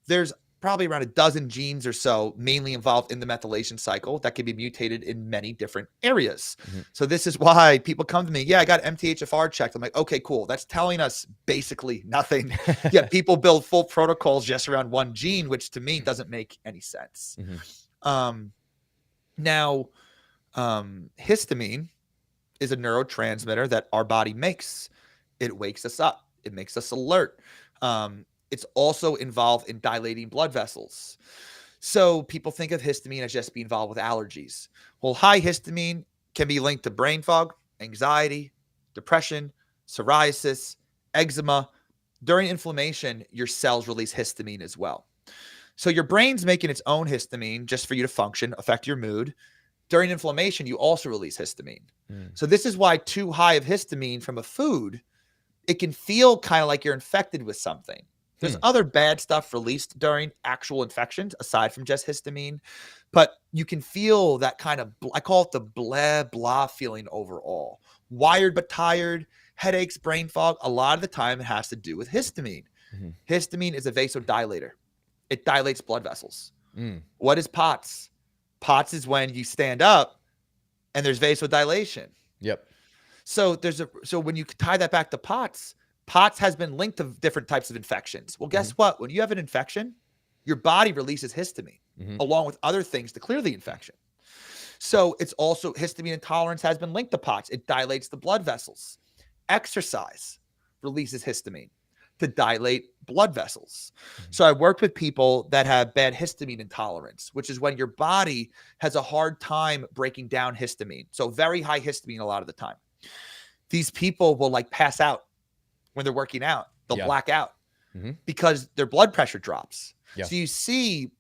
There's probably around a dozen genes or so mainly involved in the methylation cycle that can be mutated in many different areas. So this is why people come to me, I got MTHFR checked. I'm like, okay, cool. That's telling us basically nothing. Yet people build full protocols just around one gene, which to me doesn't make any sense. Now, histamine is a neurotransmitter that our body makes. It wakes us up. It makes us alert. It's also involved in dilating blood vessels. So people think of histamine as just being involved with allergies. Well, high histamine can be linked to brain fog, anxiety, depression, psoriasis, eczema. During inflammation, your cells release histamine as well. So your brain's making its own histamine just for you to function, affect your mood. During inflammation, you also release histamine. So this is why too high of histamine from a food, it can feel kind of like you're infected with something. There's other bad stuff released during actual infections aside from just histamine, but you can feel that kind of, I call it the blah, blah feeling overall. Wired but tired, headaches, brain fog. A lot of the time it has to do with histamine. Histamine is a vasodilator. It dilates blood vessels. What is POTS? POTS is when you stand up and there's vasodilation. So so when you tie that back to POTS has been linked to different types of infections. Well, guess what? When you have an infection, your body releases histamine. Mm-hmm. along with other things to clear the infection. So it's also histamine intolerance has been linked to POTS. It dilates the blood vessels. Exercise releases histamine to dilate blood vessels. So I worked with people that have bad histamine intolerance, which is when your body has a hard time breaking down histamine. So very high histamine a lot of the time. These people will like pass out when they're working out. They'll Yeah. black out Mm-hmm. because their blood pressure drops. Yeah. So you see,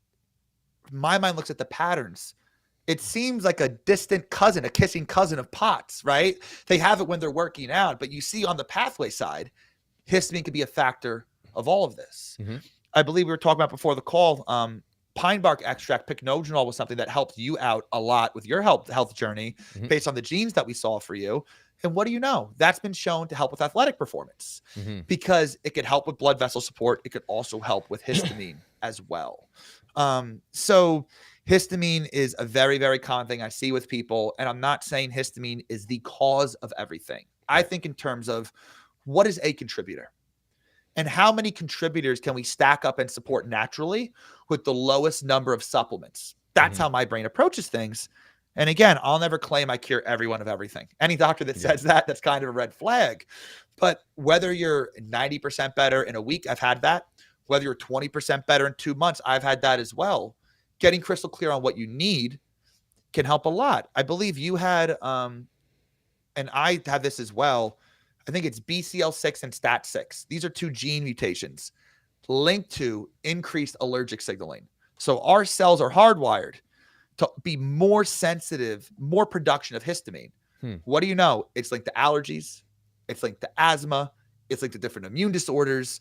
my mind looks at the patterns. It seems like a distant cousin, a kissing cousin of POTS, right? They have it when they're working out, but you see on the pathway side, histamine could be a factor of all of this. Mm-hmm. I believe we were talking about before the call, pine bark extract, pycnogenol was something that helped you out a lot with your health journey Mm-hmm. based on the genes that we saw for you. And what do you know? That's been shown to help with athletic performance Mm-hmm. because it could help with blood vessel support. It could also help with histamine as well. So histamine is a very, very common thing I see with people. And I'm not saying histamine is the cause of everything. I think in terms of what is a contributor and how many contributors can we stack up and support naturally with the lowest number of supplements. That's how my brain approaches things. And again, I'll never claim I cure everyone of everything. Any doctor that says that, that's kind of a red flag. But whether you're 90% better in a week, I've had that. Whether you're 20% better in 2 months, I've had that as well. Getting crystal clear on what you need can help a lot. I believe you had, and I have this as well. I think it's BCL6 and STAT6. These are 2 gene mutations linked to increased allergic signaling. So our cells are hardwired to be more sensitive, more production of histamine. What do you know? It's linked to allergies. It's linked to asthma. It's linked to different immune disorders.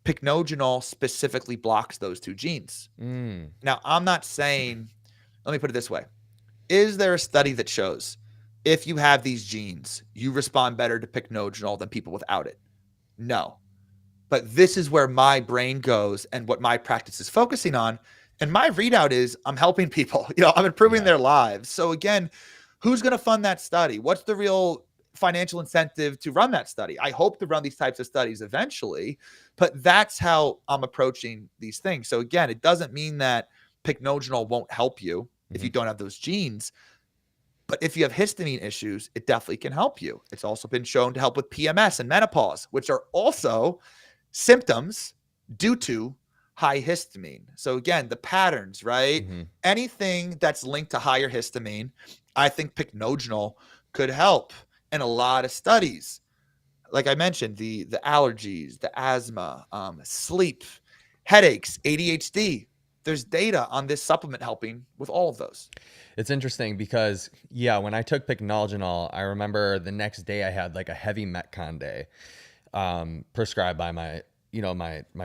Pycnogenol specifically blocks those 2 genes. Now, I'm not saying, let me put it this way. Is there a study that shows if you have these genes, you respond better to pycnogenol than people without it? No. But this is where my brain goes and what my practice is focusing on. And my readout is I'm helping people, I'm improving their lives. So again, who's going to fund that study? What's the real financial incentive to run that study? I hope to run these types of studies eventually, but that's how I'm approaching these things. So again, it doesn't mean that pycnogenol won't help you if you don't have those genes. But if you have histamine issues, it definitely can help you. It's also been shown to help with PMS and menopause, which are also symptoms due to high histamine. So again, the patterns, right? Anything that's linked to higher histamine, I think pycnogenol could help. And a lot of studies, like I mentioned, the allergies, the asthma, sleep, headaches, ADHD. There's data on this supplement helping with all of those. It's interesting because, when I took pycnogenol, I remember the next day I had like a heavy Metcon day prescribed by my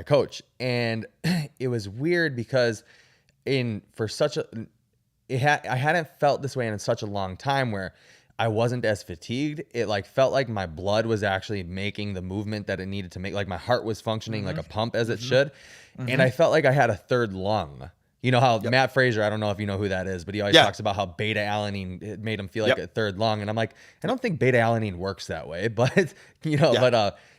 coach. And it was weird because I hadn't felt this way in such a long time where I wasn't as fatigued. It like felt like my blood was actually making the movement that it needed to make. Like my heart was functioning like a pump as it should. And I felt like I had a third lung. You know how Matt Fraser, I don't know if you know who that is, but he always talks about how beta alanine, it made him feel like a third lung. And I'm like, I don't think beta alanine works that way, but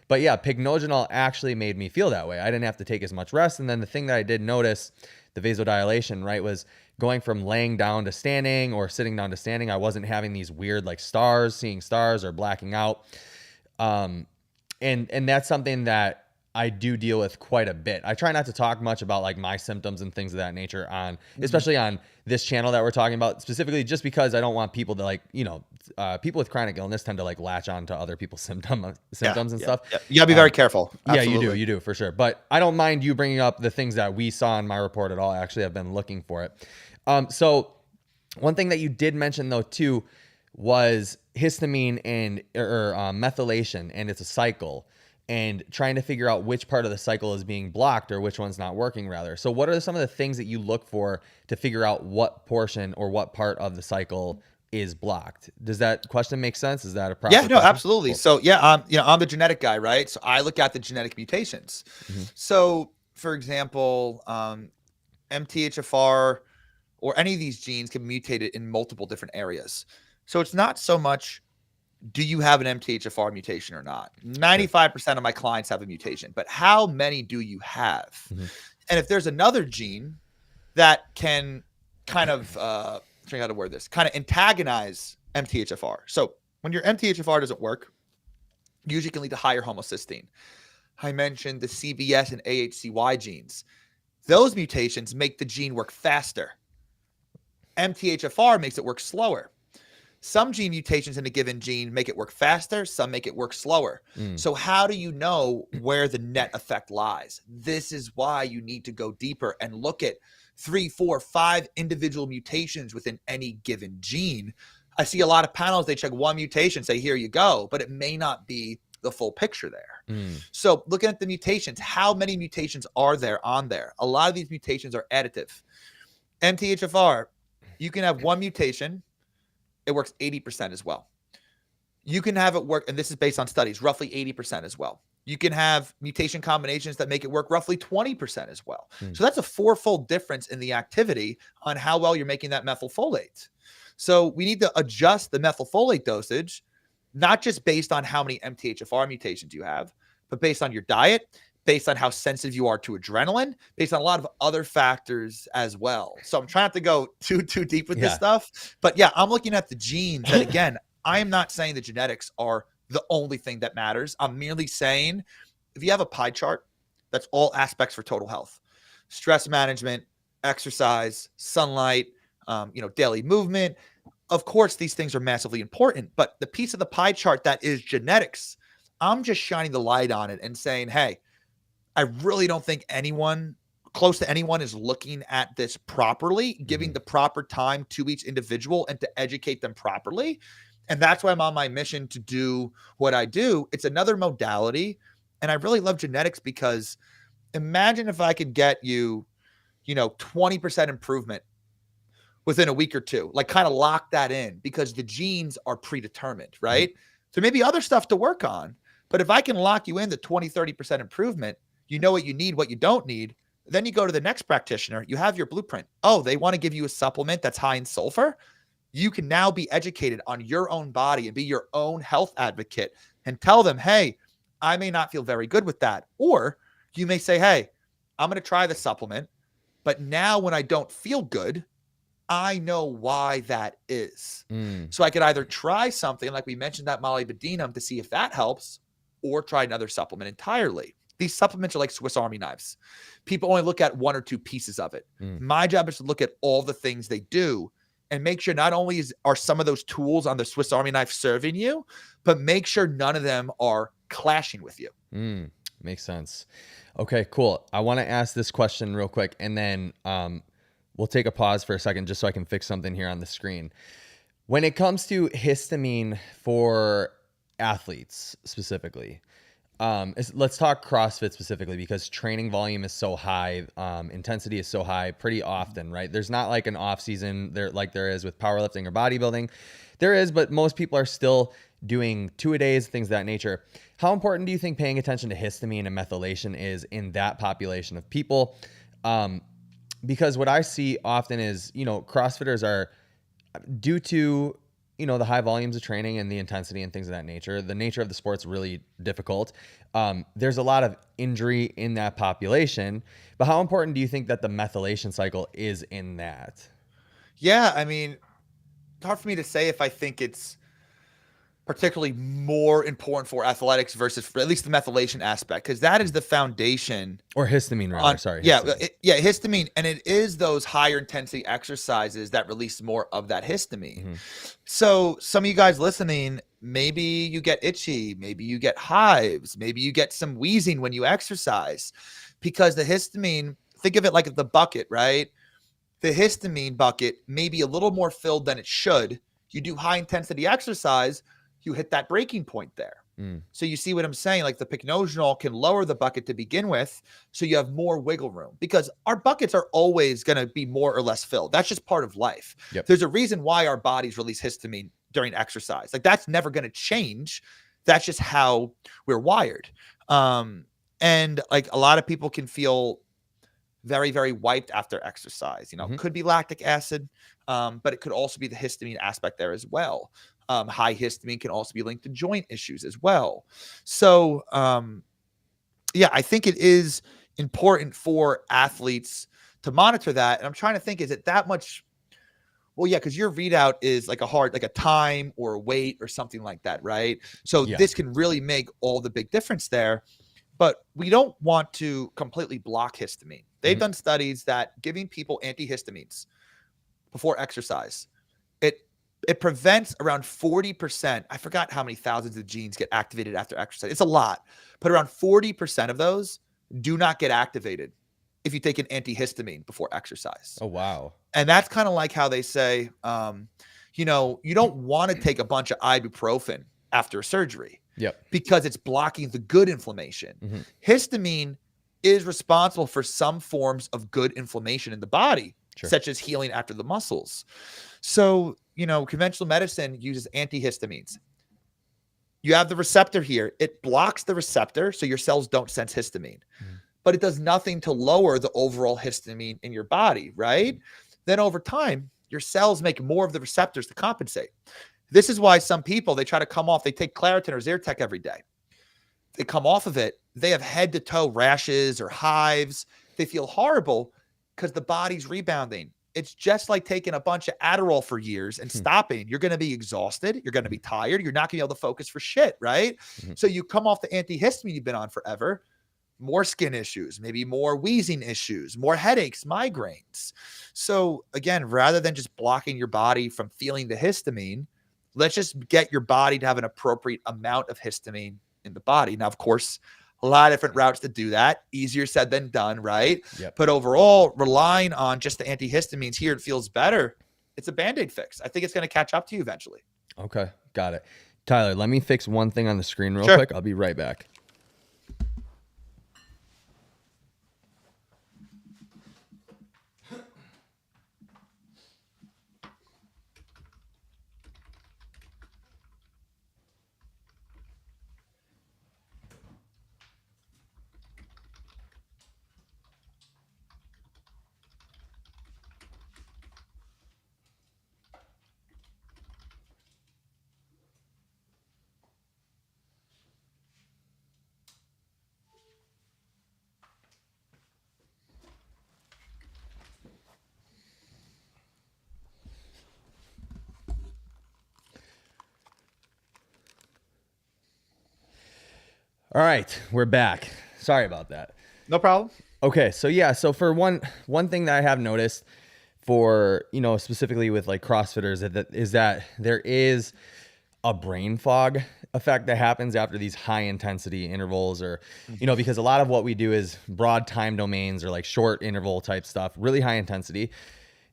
but pycnogenol actually made me feel that way. I didn't have to take as much rest. And then the thing that I did notice, the vasodilation, right, was going from laying down to standing or sitting down to standing. I wasn't having these weird like seeing stars or blacking out. And that's something that I do deal with quite a bit. I try not to talk much about like my symptoms and things of that nature especially on this channel that we're talking about specifically, just because I don't want people to people with chronic illness tend to like latch on to other people's symptoms and stuff. Yeah. You gotta be very careful. Absolutely. Yeah, you do for sure. But I don't mind you bringing up the things that we saw in my report at all. Actually, I've been looking for it. So one thing that you did mention though too was histamine and methylation, and it's a cycle. And trying to figure out which part of the cycle is being blocked or which one's not working rather. So what are some of the things that you look for to figure out what portion or what part of the cycle is blocked? Does that question make sense? Is that a proper question? Absolutely. Cool. So I'm the genetic guy, right? So I look at the genetic mutations. So for example, MTHFR or any of these genes can be mutated in multiple different areas. So it's not so much, do you have an MTHFR mutation or not? 95% of my clients have a mutation, but how many do you have? And if there's another gene that can kind of trying how to word this, kind of antagonize MTHFR. So when your MTHFR doesn't work, usually can lead to higher homocysteine. I mentioned the CBS and AHCY genes. Those mutations make the gene work faster. MTHFR makes it work slower. Some gene mutations in a given gene make it work faster, some make it work slower. So how do you know where the net effect lies? This is why you need to go deeper and look at 3, 4, 5 individual mutations within any given gene. I see a lot of panels, they check one mutation, say, here you go, but it may not be the full picture there. So looking at the mutations, how many mutations are there on there? A lot of these mutations are additive. MTHFR, you can have one mutation, it works 80% as well. You can have it work, and this is based on studies, roughly 80% as well. You can have mutation combinations that make it work roughly 20% as well. So that's a 4-fold difference in the activity on how well you're making that methylfolate. So we need to adjust the methylfolate dosage, not just based on how many MTHFR mutations you have, but based on your diet, based on how sensitive you are to adrenaline, based on a lot of other factors as well. So I'm trying not to go too deep with this stuff. But yeah, I'm looking at the genes. And again, I am not saying the genetics are the only thing that matters. I'm merely saying if you have a pie chart, that's all aspects for total health. Stress management, exercise, sunlight, daily movement. Of course, these things are massively important. But the piece of the pie chart that is genetics, I'm just shining the light on it and saying, hey, I really don't think anyone close to anyone is looking at this properly, giving the proper time to each individual and to educate them properly. And that's why I'm on my mission to do what I do. It's another modality. And I really love genetics because imagine if I could get you, 20% improvement within a week or two, like kind of lock that in because the genes are predetermined, right? There may be other stuff to work on, but if I can lock you in the 20, 30% improvement, you know what you need, what you don't need. Then you go to the next practitioner, you have your blueprint. Oh, they want to give you a supplement that's high in sulfur. You can now be educated on your own body and be your own health advocate and tell them, hey, I may not feel very good with that. Or you may say, hey, I'm going to try the supplement, but now when I don't feel good, I know why that is. So I could either try something like we mentioned that molybdenum to see if that helps or try another supplement entirely. These supplements are like Swiss Army knives. People only look at 1 or 2 pieces of it. My job is to look at all the things they do and make sure not only are some of those tools on the Swiss Army knife serving you, but make sure none of them are clashing with you. Makes sense. Okay, cool. I want to ask this question real quick, and then we'll take a pause for a second just so I can fix something here on the screen. When it comes to histamine for athletes specifically, let's talk CrossFit specifically because training volume is so high, intensity is so high pretty often, right? There's not like an off season there like there is with powerlifting or bodybuilding. There is, but most people are still doing 2-a-days, things of that nature. How important do you think paying attention to histamine and methylation is in that population of people? Because what I see often is, CrossFitters are, due to, the high volumes of training and the intensity and things of that nature, the nature of the sport's really difficult. There's a lot of injury in that population, but how important do you think that the methylation cycle is in that? Yeah, I mean, it's hard for me to say if I think it's particularly more important for athletics versus for at least the methylation aspect, because that is the foundation. Or histamine, rather. Histamine. Histamine. And it is those higher intensity exercises that release more of that histamine. So some of you guys listening, maybe you get itchy, maybe you get hives, maybe you get some wheezing when you exercise, because the histamine, think of it like the bucket, right? The histamine bucket may be a little more filled than it should. You do high intensity exercise, you hit that breaking point there. So you see what I'm saying? Like the pycnogenol can lower the bucket to begin with, so you have more wiggle room because our buckets are always going to be more or less filled. That's just part of life. There's a reason why our bodies release histamine during exercise. Like that's never going to change. That's just how we're wired. And like a lot of people can feel very, very wiped after exercise. Could be lactic acid, but it could also be the histamine aspect there as well. High histamine can also be linked to joint issues as well. So, I think it is important for athletes to monitor that. And I'm trying to think, is it that much? Well, yeah, because your readout is like a time or a weight or something like that, right? So Yeah. this can really make all the big difference there. But we don't want to completely block histamine. They've done studies that giving people antihistamines before exercise, it it prevents around 40%. I forgot how many thousands of genes get activated after exercise. It's a lot, but around 40% of those do not get activated if you take an antihistamine before exercise. Oh, wow. And that's kind of like how they say, you don't want to take a bunch of ibuprofen after surgery Yep. because it's blocking the good inflammation. Mm-hmm. Histamine is responsible for some forms of good inflammation in the body, Sure. such as healing after the muscles. So, conventional medicine uses antihistamines. You have the receptor here. It blocks the receptor so your cells don't sense histamine, but it does nothing to lower the overall histamine in your body, right? Then over time, your cells make more of the receptors to compensate. This is why some people, they try to come off, they take Claritin or Zyrtec every day. They come off of it, they have head to toe rashes or hives. They feel horrible because the body's rebounding. It's just like taking a bunch of Adderall for years and stopping. You're going to be exhausted. You're going to be tired. You're not going to be able to focus for shit, right? So you come off the antihistamine you've been on forever, more skin issues, maybe more wheezing issues, more headaches, migraines. So again, rather than just blocking your body from feeling the histamine, let's just get your body to have an appropriate amount of histamine in the body. Now, of course, a lot of different routes to do that. Easier said than done, right? Yep. But overall, relying on just the antihistamines here, it feels better. It's a Band-Aid fix. I think it's going to catch up to you eventually. Okay. Got it. Tyler, let me fix one thing on the screen real Sure. quick. I'll be right back. All right, we're back. Sorry about that. No problem. Okay, so for one thing that I have noticed for, specifically with like CrossFitters is that there is a brain fog effect that happens after these high intensity intervals, or because a lot of what we do is broad time domains or like short interval type stuff, really high intensity.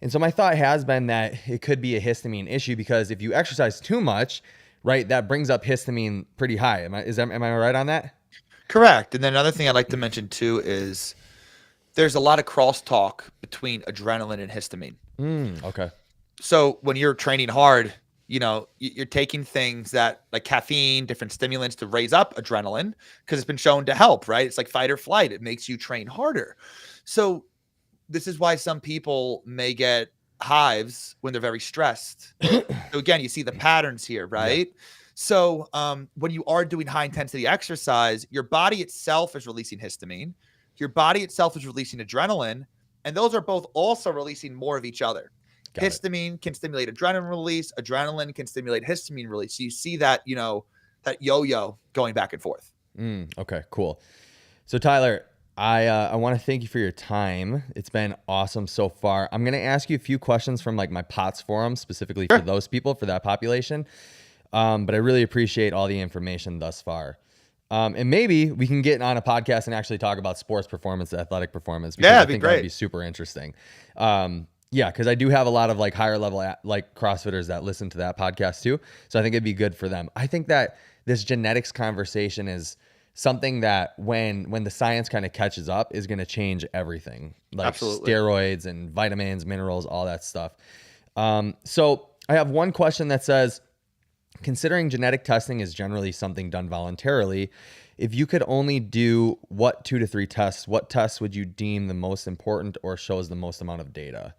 And so my thought has been that it could be a histamine issue, because if you exercise too much, right, that brings up histamine pretty high. Am I right on that? Correct. And then another thing I'd like to mention too is there's a lot of crosstalk between adrenaline and histamine. Okay. So when you're training hard, you're taking things that like caffeine, different stimulants to raise up adrenaline because it's been shown to help, right? It's like fight or flight. It makes you train harder. So this is why some people may get hives when they're very stressed. So again, you see the patterns here, right? Yeah. So when you are doing high intensity exercise, your body itself is releasing histamine. Your body itself is releasing adrenaline, and those are both also releasing more of each other. Got histamine can stimulate adrenaline release. Adrenaline can stimulate histamine release. So you see that, that yo-yo going back and forth. Okay, cool. So Tyler, I want to thank you for your time. It's been awesome so far. I'm going to ask you a few questions from like my POTS forum, specifically for those people, for that population. But I really appreciate all the information thus far. And maybe we can get on a podcast and actually talk about sports performance, athletic performance. Because I think that'd be super interesting. Yeah, because I do have a lot of like higher level like CrossFitters that listen to that podcast too. So I think it'd be good for them. I think that this genetics conversation is something that when the science kind of catches up is going to change everything, like Absolutely. Steroids and vitamins, minerals, all that stuff. So I have one question that says, considering genetic testing is generally something done voluntarily, if you could only do 2 to 3 tests, what tests would you deem the most important or shows the most amount of data?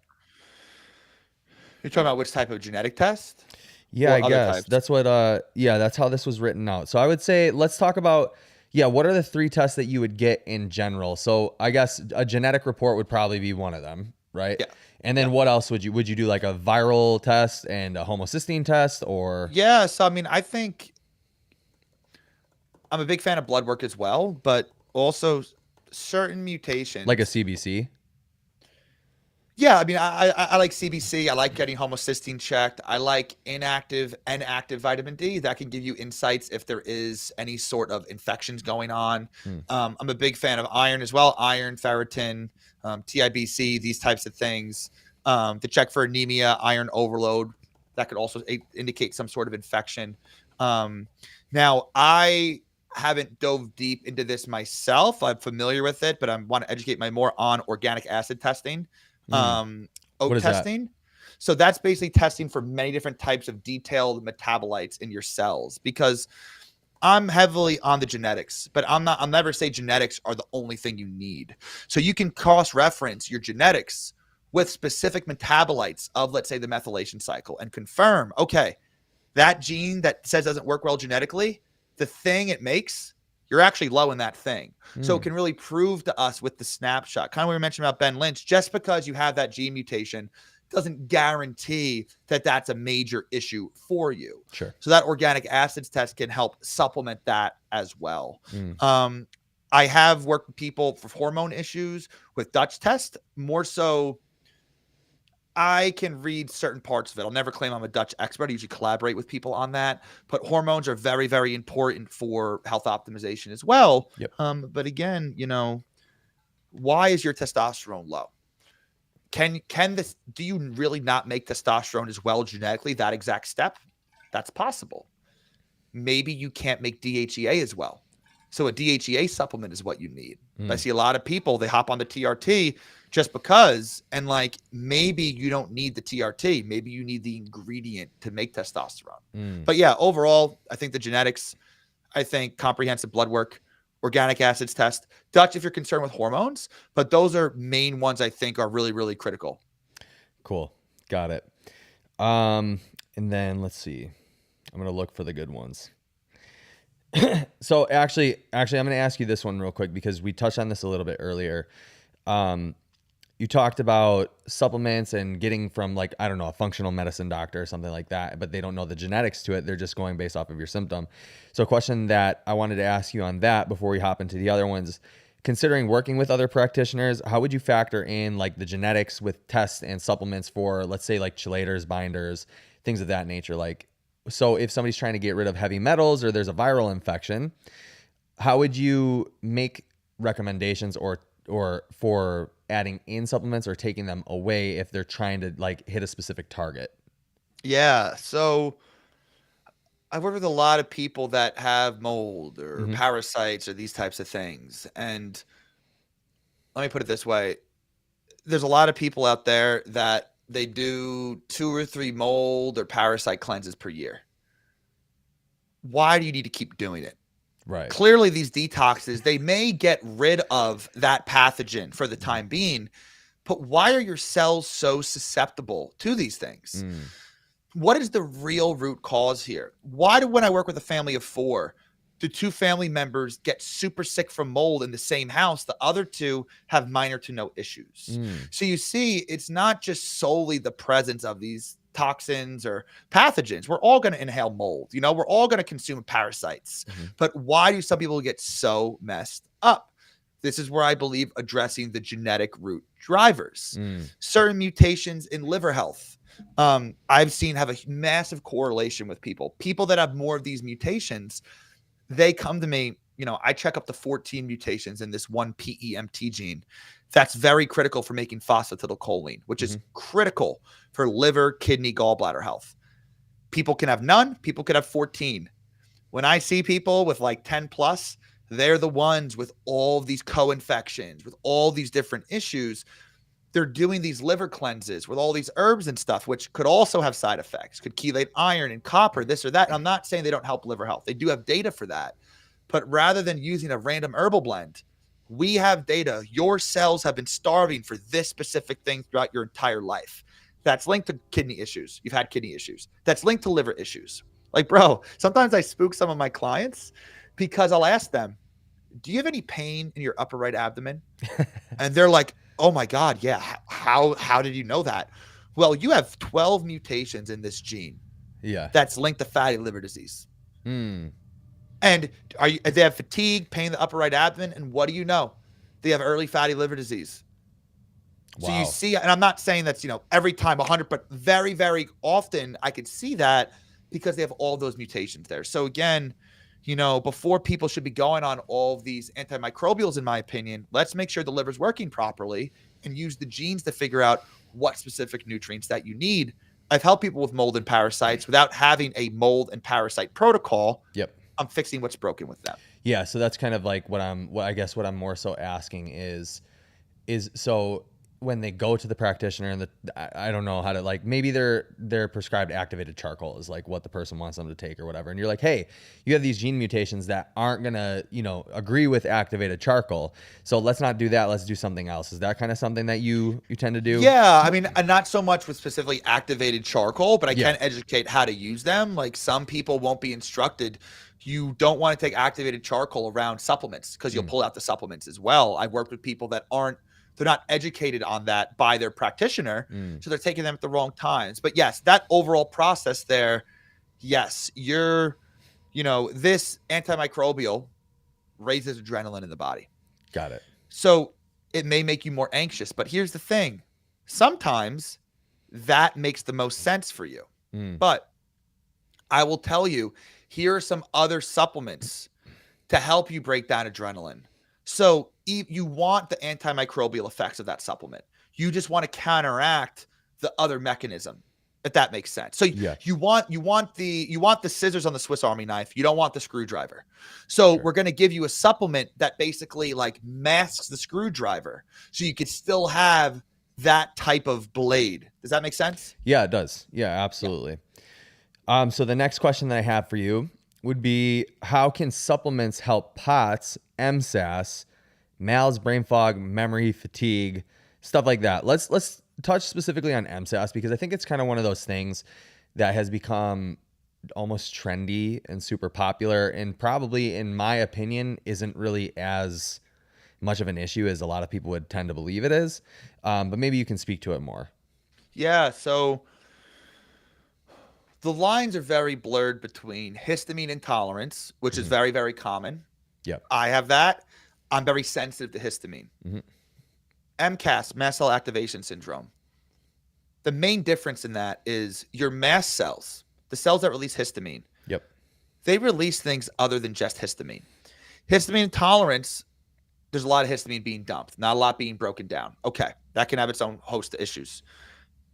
You're talking about which type of genetic test? Yeah, I guess types? That's what, that's how this was written out. So I would say, let's talk about, Yeah, what are the three tests that you would get in general? So I guess a genetic report would probably be one of them, right? Yeah. And Yeah. then what else would you do, like a viral test and a homocysteine test, or Yeah. So, I mean, I think I'm a big fan of blood work as well, but also certain like a mutations. CBC? Yeah, I mean, I like CBC. I like getting homocysteine checked. I like inactive and active vitamin D. That can give you insights if there is any sort of infections going on. Hmm. I'm a big fan of iron as well. Iron, ferritin, TIBC, these types of things to check for anemia, iron overload. That could also indicate some sort of infection. Um, Now, I haven't dove deep into this myself. I'm familiar with it, but I want to educate my more on organic acid testing, Hmm. What oat is that? testing. So that's basically testing for many different types of detailed metabolites in your cells, because I'm heavily on the genetics, but I'll never say genetics are the only thing you need. So you can cross reference your genetics with specific metabolites of, let's say, the methylation cycle and confirm, okay, that gene that says doesn't work well genetically, the thing it makes, you're actually low in that thing. So it Hmm. can really prove to us with the snapshot, kind of what we mentioned about Ben Lynch, just because you have that gene mutation doesn't guarantee that that's a major issue for you. Sure. So that organic acids test can help supplement that as well. Hmm. Um, I have worked with people for hormone issues with Dutch test, more so I can read certain parts of it. I'll never claim I'm a Dutch expert. I usually collaborate with people on that. But hormones are very, very important for health optimization as well. Yep. But again, why is your testosterone low? Can this, do you really not make testosterone as well genetically, that exact step? That's possible. Maybe you can't make DHEA as well. So a DHEA supplement is what you need. I Hmm. see a lot of people, they hop on the TRT just because, and like maybe you don't need the TRT. Maybe you need the ingredient to make testosterone. Hmm. But yeah, overall, I think the genetics, I think comprehensive blood work, organic acids test, Dutch if you're concerned with hormones, but those are main ones I think are really, really critical. Cool. Got it. Um, and then let's see. I'm gonna look for the good ones. So actually, I'm gonna ask you this one real quick because we touched on this a little bit earlier. Um, you talked about supplements and getting from, like, I don't know, a functional medicine doctor or something like that, but they don't know the genetics to it. They're just going based off of your symptom. So a question that I wanted to ask you on that before we hop into the other ones, considering working with other practitioners, how would you factor in like the genetics with tests and supplements for, let's say, like chelators, binders, things of that nature? Like, so if somebody's trying to get rid of heavy metals or there's a viral infection, how would you make recommendations or for adding in supplements or taking them away if they're trying to like hit a specific target? Yeah. So I've worked with a lot of people that have mold or Hmm. parasites or these types of things. And let me put it this way. There's a lot of people out there that they do 2 or 3 mold or parasite cleanses per year. Why do you need to keep doing it? Right. Clearly, these detoxes, they may get rid of that pathogen for the time being, but why are your cells so susceptible to these things? Mm. What is the real root cause here? Why do, when I work with a family of 4, do 2 family members get super sick from mold in the same house? The other 2 have minor to no issues. Mm. So you see, it's not just solely the presence of these toxins or pathogens. We're all going to inhale mold. We're all going to consume parasites. Hmm. But why do some people get so messed up? This is where I believe addressing the genetic root drivers. Mm. Certain mutations in liver health, I've seen have a massive correlation with people. People that have more of these mutations, they come to me, I check up to 14 mutations in this one PEMT gene. That's very critical for making phosphatidylcholine, which is Hmm. critical for liver, kidney, gallbladder health. People can have none, people could have 14. When I see people with like 10 plus, they're the ones with all of these co-infections, with all these different issues. They're doing these liver cleanses with all these herbs and stuff, which could also have side effects, could chelate iron and copper, this or that. And I'm not saying they don't help liver health. They do have data for that. But rather than using a random herbal blend, we have data. Your cells have been starving for this specific thing throughout your entire life. That's linked to kidney issues. You've had kidney issues. That's linked to liver issues. Like, bro, sometimes I spook some of my clients because I'll ask them, do you have any pain in your upper right abdomen? And they're like, oh my God, yeah. How did you know that? Well, you have 12 mutations in this gene Yeah. that's linked to fatty liver disease. Hmm. And they have fatigue, pain in the upper right abdomen, and what do you know? They have early fatty liver disease. So you Wow. see, and I'm not saying that's, every time 100, but very, very often I could see that because they have all those mutations there. So again, before people should be going on all of these antimicrobials, in my opinion, let's make sure the liver's working properly and use the genes to figure out what specific nutrients that you need. I've helped people with mold and parasites without having a mold and parasite protocol. Yep. I'm fixing what's broken with them. Yeah. So that's kind of like what I'm more so asking is so when they go to the practitioner and I don't know how to, like, maybe they're prescribed activated charcoal is like what the person wants them to take or whatever. And you're like, hey, you have these gene mutations that aren't going to, agree with activated charcoal. So let's not do that. Let's do something else. Is that kind of something that you tend to do? Yeah. I mean, not so much with specifically activated charcoal, but I Yeah. can educate how to use them. Like some people won't be instructed. You don't want to take activated charcoal around supplements because you'll pull out the supplements as well. I've worked with people that they're not educated on that by their practitioner. So they're taking them at the wrong times. But yes, that overall process there, yes, this antimicrobial raises adrenaline in the body. Got it. So it may make you more anxious. But here's the thing. Sometimes that makes the most sense for you. But I will tell you, here are some other supplements to help you break down adrenaline. So you want the antimicrobial effects of that supplement. You just want to counteract the other mechanism, if that makes sense. So Yeah. you want the scissors on the Swiss Army knife. You don't want the screwdriver. So we're going to give you a supplement that basically like masks the screwdriver, so you could still have that type of blade. Does that make sense? Yeah, it does. Yeah, absolutely. So the next question that I have for you would be, how can supplements help POTS, MSAS, MALS, brain fog, memory, fatigue, stuff like that? Let's touch specifically on MSAS because I think it's kind of one of those things that has become almost trendy and super popular, and probably, in my opinion, isn't really as much of an issue as a lot of people would tend to believe it is. But maybe you can speak to it more. Yeah. So the lines are very blurred between histamine intolerance, which is very, very common. Yep. I have that. I'm very sensitive to histamine. MCAS, mast cell activation syndrome. The main difference in that is your mast cells, the cells that release histamine, Yep. they release things other than just histamine. Histamine intolerance, there's a lot of histamine being dumped, not a lot being broken down. Okay, that can have its own host of issues.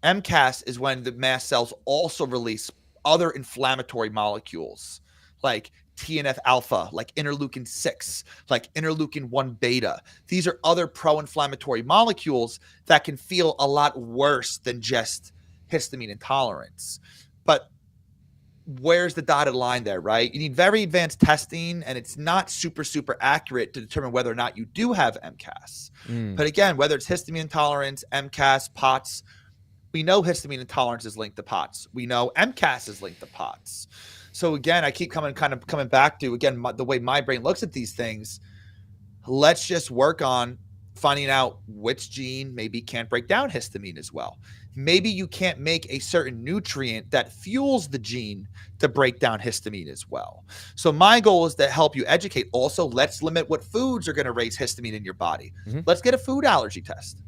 MCAS is when the mast cells also release other inflammatory molecules like TNF alpha, like interleukin 6, like interleukin 1 beta. These are other pro inflammatory molecules that can feel a lot worse than just histamine intolerance. But where's the dotted line there, right? You need very advanced testing, and it's not super, super accurate to determine whether or not you do have MCAS. But again, whether it's histamine intolerance, MCAS, POTS, we know histamine intolerance is linked to POTS. We know MCAS is linked to POTS. So again, I keep coming back to, again, the way my brain looks at these things. Let's just work on finding out which gene maybe can't break down histamine as well. Maybe you can't make a certain nutrient that fuels the gene to break down histamine as well. So my goal is to help you educate. Also, let's limit what foods are going to raise histamine in your body. Let's get a food allergy test.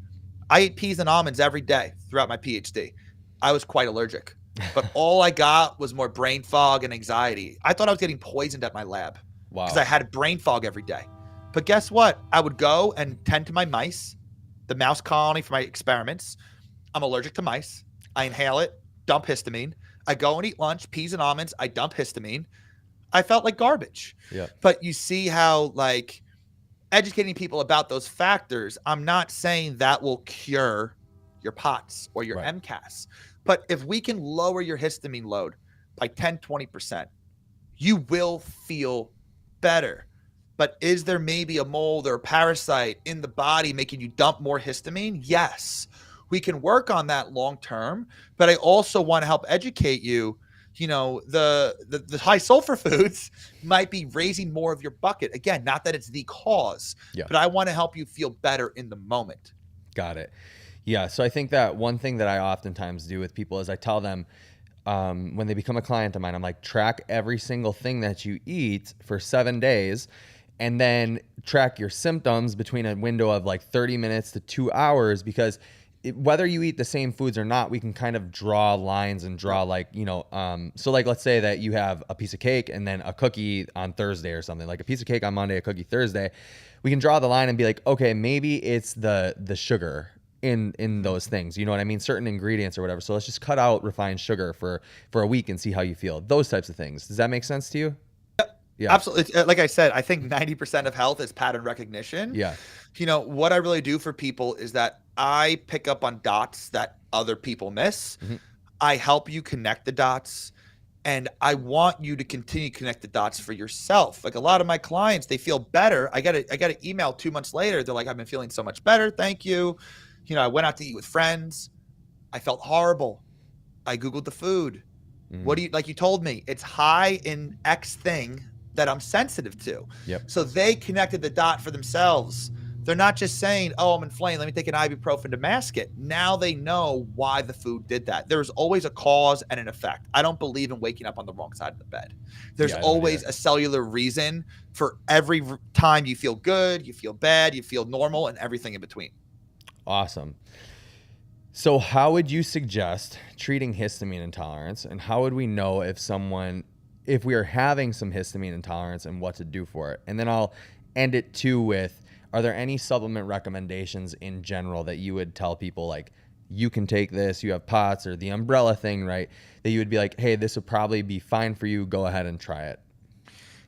I ate peas and almonds every day throughout my Ph.D. I was quite allergic, but all I got was more brain fog and anxiety. I thought I was getting poisoned at my lab because I had brain fog every day. But guess what? I would go and tend to my mice, the mouse colony for my experiments. I'm allergic to mice. I inhale it, dump histamine. I go and eat lunch, peas and almonds. I dump histamine. I felt like garbage. Yeah. But you see how, like, educating people about those factors, I'm not saying that will cure your POTS or your MCAS. But if we can lower your histamine load by 10, 20%, you will feel better. But is there maybe a mold or a parasite in the body making you dump more histamine? Yes. We can work on that long term, but I also want to help educate you The high sulfur foods might be raising more of your bucket. Again, not that it's the cause, Yeah. but I want to help you feel better in the moment. Got it. Yeah. So I think that one thing that I oftentimes do with people is I tell them, when they become a client of mine, I'm like, track every single thing that you eat for 7 days, and then track your symptoms between a window of like 30 minutes to 2 hours, because whether you eat the same foods or not, we can kind of draw lines and draw so like, let's say that you have a piece of cake and then a cookie on Thursday or something, like a piece of cake on Monday, a cookie Thursday. We can draw the line and be like, okay, maybe it's the sugar in those things, you know what I mean? Certain ingredients or whatever. So let's just cut out refined sugar for a week and see how you feel. Those types of things. Does that make sense to you? Yeah. Absolutely. Like I said, I think 90% of health is pattern recognition. Yeah. What I really do for people is that I pick up on dots that other people miss. Mhm. I help you connect the dots, and I want you to continue to connect the dots for yourself. Like a lot of my clients, they feel better. I got an email 2 months later. They're like, I've been feeling so much better. Thank you. I went out to eat with friends. I felt horrible. I Googled the food. What do you, like you told me, it's high in X thing that I'm sensitive to. Yep. So they connected the dot for themselves. They're not just saying, oh, I'm inflamed, let me take an ibuprofen to mask it. Now they know why the food did that. There's always a cause and an effect. I don't believe in waking up on the wrong side of the bed. There's always a cellular reason for every time you feel good, you feel bad, you feel normal, and everything in between. Awesome. So how would you suggest treating histamine intolerance, and how would we know if we are having some histamine intolerance and what to do for it? And then I'll end it too with, are there any supplement recommendations in general that you would tell people, like, you can take this, you have POTS or the umbrella thing, right? That you would be like, hey, this would probably be fine for you. Go ahead and try it.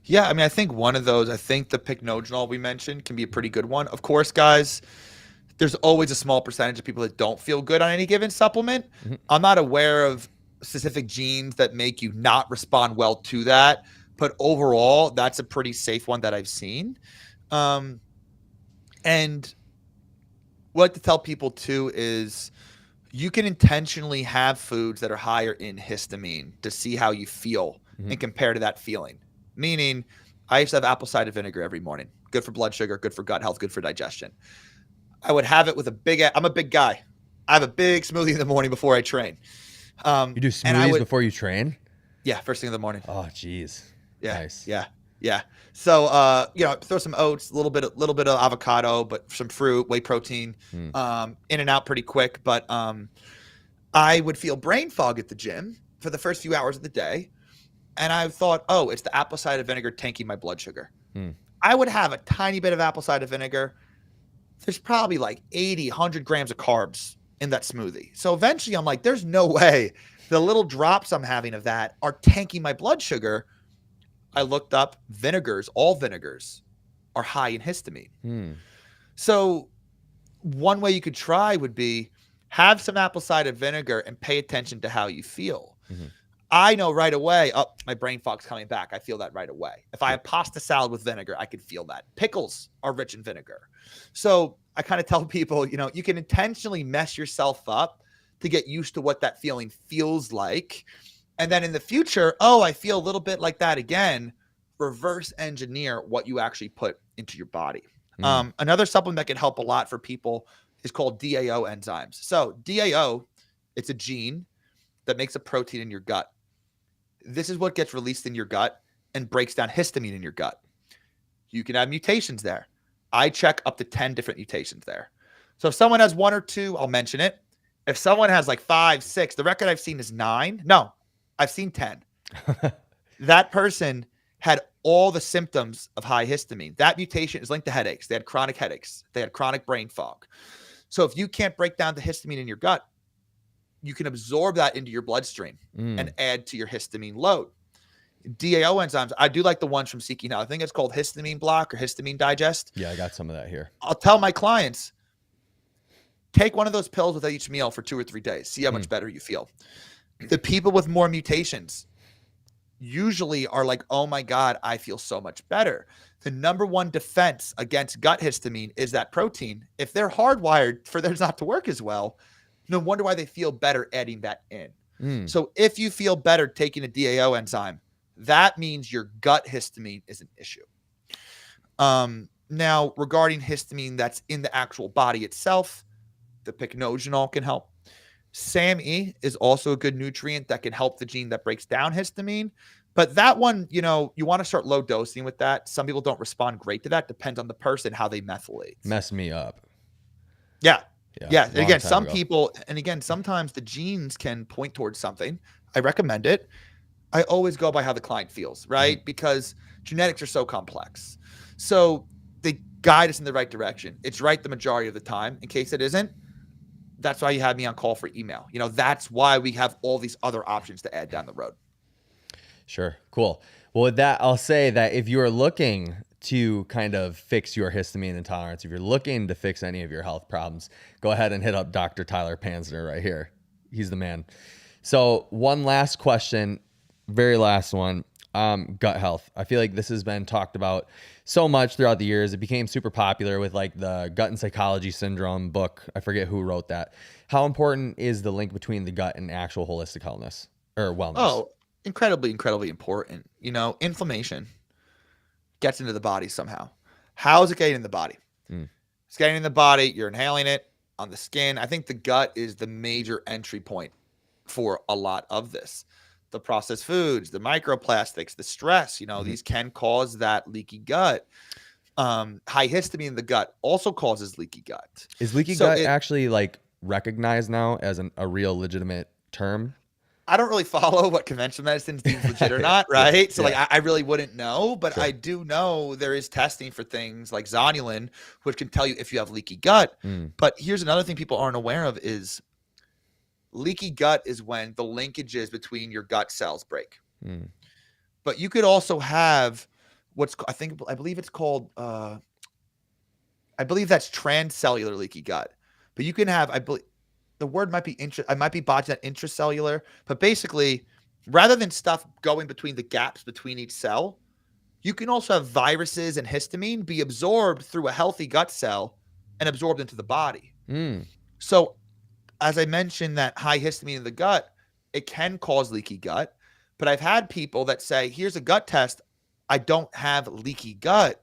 Yeah, I mean, I think one of those, I think the pycnogenol we mentioned can be a pretty good one. Of course, guys, there's always a small percentage of people that don't feel good on any given supplement. Mm-hmm. I'm not aware of specific genes that make you not respond well to that, but overall, that's a pretty safe one that I've seen. And what I like to tell people too is you can intentionally have foods that are higher in histamine to see how you feel and compare to that feeling. Meaning, I used to have apple cider vinegar every morning. Good for blood sugar, good for gut health, good for digestion. I would have it with I'm a big guy. I have a big smoothie in the morning before I train. You do smoothies before you train? Yeah, first thing in the morning. Oh, geez. Yeah, Nice. yeah. So, throw some oats, a little bit of avocado, but some fruit, whey protein, in and out pretty quick. But I would feel brain fog at the gym for the first few hours of the day. And I thought, oh, it's the apple cider vinegar tanking my blood sugar. I would have a tiny bit of apple cider vinegar. There's probably like 80, 100 grams of carbs in that smoothie. So eventually I'm like, there's no way the little drops I'm having of that are tanking my blood sugar. I looked up all vinegars are high in histamine. So one way you could try would be have some apple cider vinegar and pay attention to how you feel. I know right away, oh, my brain fog's coming back. I feel that right away. If I have pasta salad with vinegar, I could feel that. Pickles are rich in vinegar. So I kind of tell people, you can intentionally mess yourself up to get used to what that feeling feels like. And then in the future, oh, I feel a little bit like that again. Reverse engineer what you actually put into your body. Another supplement that can help a lot for people is called DAO enzymes. So DAO, it's a gene that makes a protein in your gut. This is what gets released in your gut and breaks down histamine in your gut. You can have mutations there. I check up to 10 different mutations there. So if someone has 1 or 2, I'll mention it. If someone has like 5, 6, the record I've seen is 9. No, I've seen 10. That person had all the symptoms of high histamine. That mutation is linked to headaches. They had chronic headaches. They had chronic brain fog. So if you can't break down the histamine in your gut, you can absorb that into your bloodstream and add to your histamine load. DAO enzymes, I do like the ones from Seeking Health. I think it's called histamine block or histamine digest. Yeah, I got some of that here. I'll tell my clients, take one of those pills with each meal for 2 or 3 days. See how much better you feel. The people with more mutations usually are like, oh my God, I feel so much better. The number one defense against gut histamine is that protein. If they're hardwired for theirs not to work as well, no wonder why they feel better adding that in. Mm. So if you feel better taking a DAO enzyme, that means your gut histamine is an issue. Now, regarding histamine that's in the actual body itself, the pycnogenol can help. SAMe is also a good nutrient that can help the gene that breaks down histamine. But that one, you want to start low dosing with that. Some people don't respond great to that. Depends on the person, how they methylate. Messed me up. Yeah. Yeah. Yeah. And Long again, time some ago. people, and again, sometimes the genes can point towards something. I recommend it. I always go by how the client feels, right? Mm-hmm. Because genetics are so complex. So they guide us in the right direction. It's right the majority of the time. In case it isn't, that's why you had me on call for email. That's why we have all these other options to add down the road. Sure. Cool. Well, with that, I'll say that if you are looking to kind of fix your histamine intolerance, if you're looking to fix any of your health problems, go ahead and hit up Dr. Tyler Panzner right here. He's the man. So one last question, very last one, gut health. I feel like this has been talked about so much throughout the years. It became super popular with like the gut and psychology syndrome book. I forget who wrote that. How important is the link between the gut and actual holistic wellness or wellness? Oh, incredibly, incredibly important. Inflammation gets into the body somehow. How is it getting in the body? Mm. It's getting in the body. You're inhaling it on the skin. I think the gut is the major entry point for a lot of this. The processed foods, the microplastics, the stress, these can cause that leaky gut. High histamine in the gut also causes leaky gut. Is leaky So gut actually like recognized now as a real legitimate term? I don't really follow what conventional medicine deems legit or not, right? Yeah, So yeah. like I really wouldn't know, but Sure. I do know there is testing for things like zonulin, which can tell you if you have leaky gut. Mm. But here's another thing people aren't aware of is leaky gut is when the linkages between your gut cells break. Mm. But you could also have I believe it's called I believe that's transcellular leaky gut. But you can have I believe the word might be I might be botching that intracellular, but basically rather than stuff going between the gaps between each cell, you can also have viruses and histamine be absorbed through a healthy gut cell and absorbed into the body. Mm. So as I mentioned, that high histamine in the gut, it can cause leaky gut. But I've had people that say, here's a gut test. I don't have leaky gut,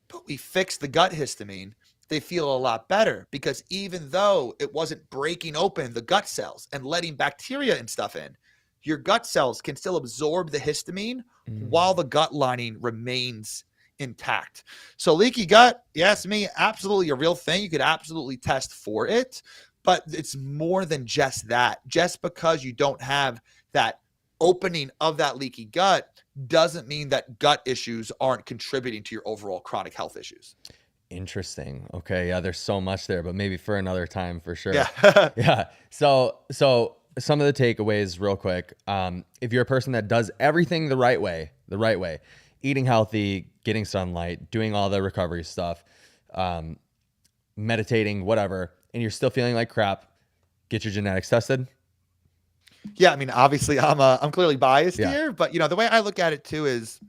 but we fixed the gut histamine. They feel a lot better because even though it wasn't breaking open the gut cells and letting bacteria and stuff in, your gut cells can still absorb the histamine while the gut lining remains intact. So leaky gut, yes, me, absolutely a real thing. You could absolutely test for it. But it's more than just that. Just because you don't have that opening of that leaky gut doesn't mean that gut issues aren't contributing to your overall chronic health issues. Interesting. Okay. Yeah, there's so much there, but maybe for another time for sure. Yeah. Yeah. So some of the takeaways real quick. If you're a person that does everything the right way, eating healthy, getting sunlight, doing all the recovery stuff, meditating, whatever, and you're still feeling like crap, get your genetics tested. Yeah, I mean, obviously, I'm clearly biased Yeah. here, but the way I look at it too is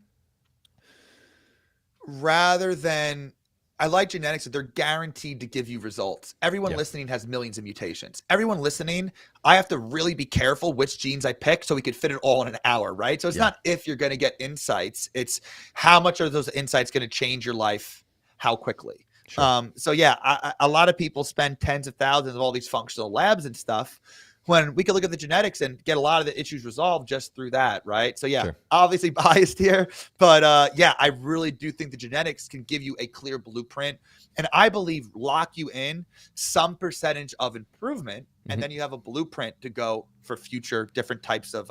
rather than I like genetics that they're guaranteed to give you results. Everyone listening has millions of mutations. Everyone listening, I have to really be careful which genes I pick so we could fit it all in an hour, right? So it's not if you're going to get insights, it's how much are those insights going to change your life, how quickly. Sure. So yeah, a lot of people spend tens of thousands of all these functional labs and stuff when we could look at the genetics and get a lot of the issues resolved just through that, right? So yeah, obviously biased here, but yeah, I really do think the genetics can give you a clear blueprint and I believe lock you in some percentage of improvement. And then you have a blueprint to go for future different types of,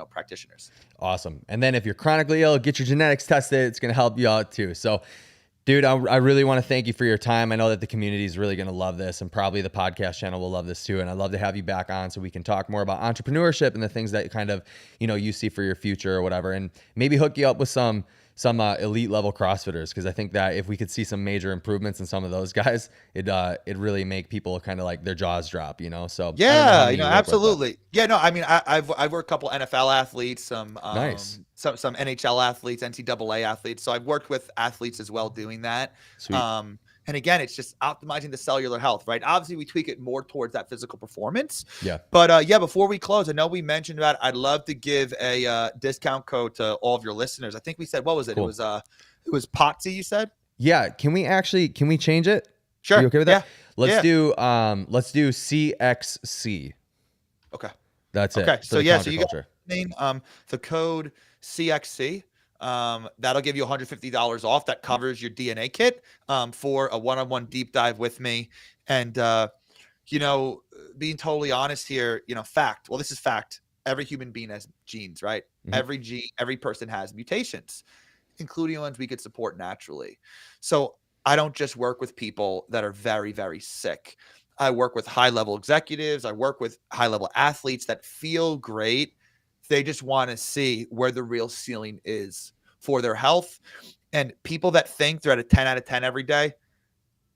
practitioners. Awesome. And then if you're chronically ill, get your genetics tested. It's going to help you out too. So dude, I really want to thank you for your time. I know that the community is really going to love this and probably the podcast channel will love this too. And I'd love to have you back on so we can talk more about entrepreneurship and the things that kind of, you see for your future or whatever. And maybe hook you up with some elite level CrossFitters. Because I think that if we could see some major improvements in some of those guys, it really make people kind of like their jaws drop, So yeah, absolutely. Yeah, no, I mean, I've worked a couple NFL athletes, some Nice. some NHL athletes, NCAA athletes. So I've worked with athletes as well doing that. Sweet. And again, it's just optimizing the cellular health, right? Obviously, we tweak it more towards that physical performance. Yeah. But yeah, before we close, I know we mentioned about I'd love to give a discount code to all of your listeners. I think we said, what was it? Cool. It was Potsy, you said? Yeah. Can we change it? Sure. Are you okay with that? Yeah. Let's do CXC. Okay. That's it. Okay. For So the yeah, so you got counterculture. the code CXC. That'll give you $150 off. That covers your DNA kit for a one-on-one deep dive with me. And you know, being totally honest here, you know, fact. Well, this is fact. Every human being has genes, right? Mhm. Every person has mutations, including ones we could support naturally. So I don't just work with people that are very, very sick. I work with high level executives. I work with high level athletes that feel great. They just want to see where the real ceiling is for their health. And people that think they're at a 10 out of 10 every day,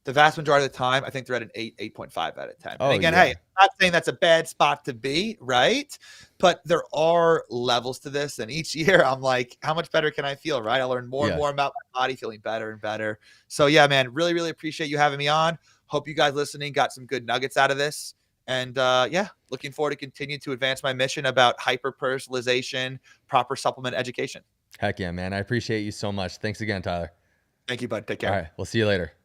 the vast majority of the time, I think they're at an 8, 8.5 out of 10. And Oh again, hey, yeah. I'm not saying that's a bad spot to be, right? But there are levels to this. And each year I'm like, how much better can I feel, right? I learn more and Yeah. more about my body, feeling better and better. So yeah, man, really, really appreciate you having me on. Hope you guys listening got some good nuggets out of this. And yeah, looking forward to continue to advance my mission about hyper personalization, proper supplement education. Heck yeah, man. I appreciate you so much. Thanks again, Tyler. Thank you, bud. Take All care. right. We'll see you later.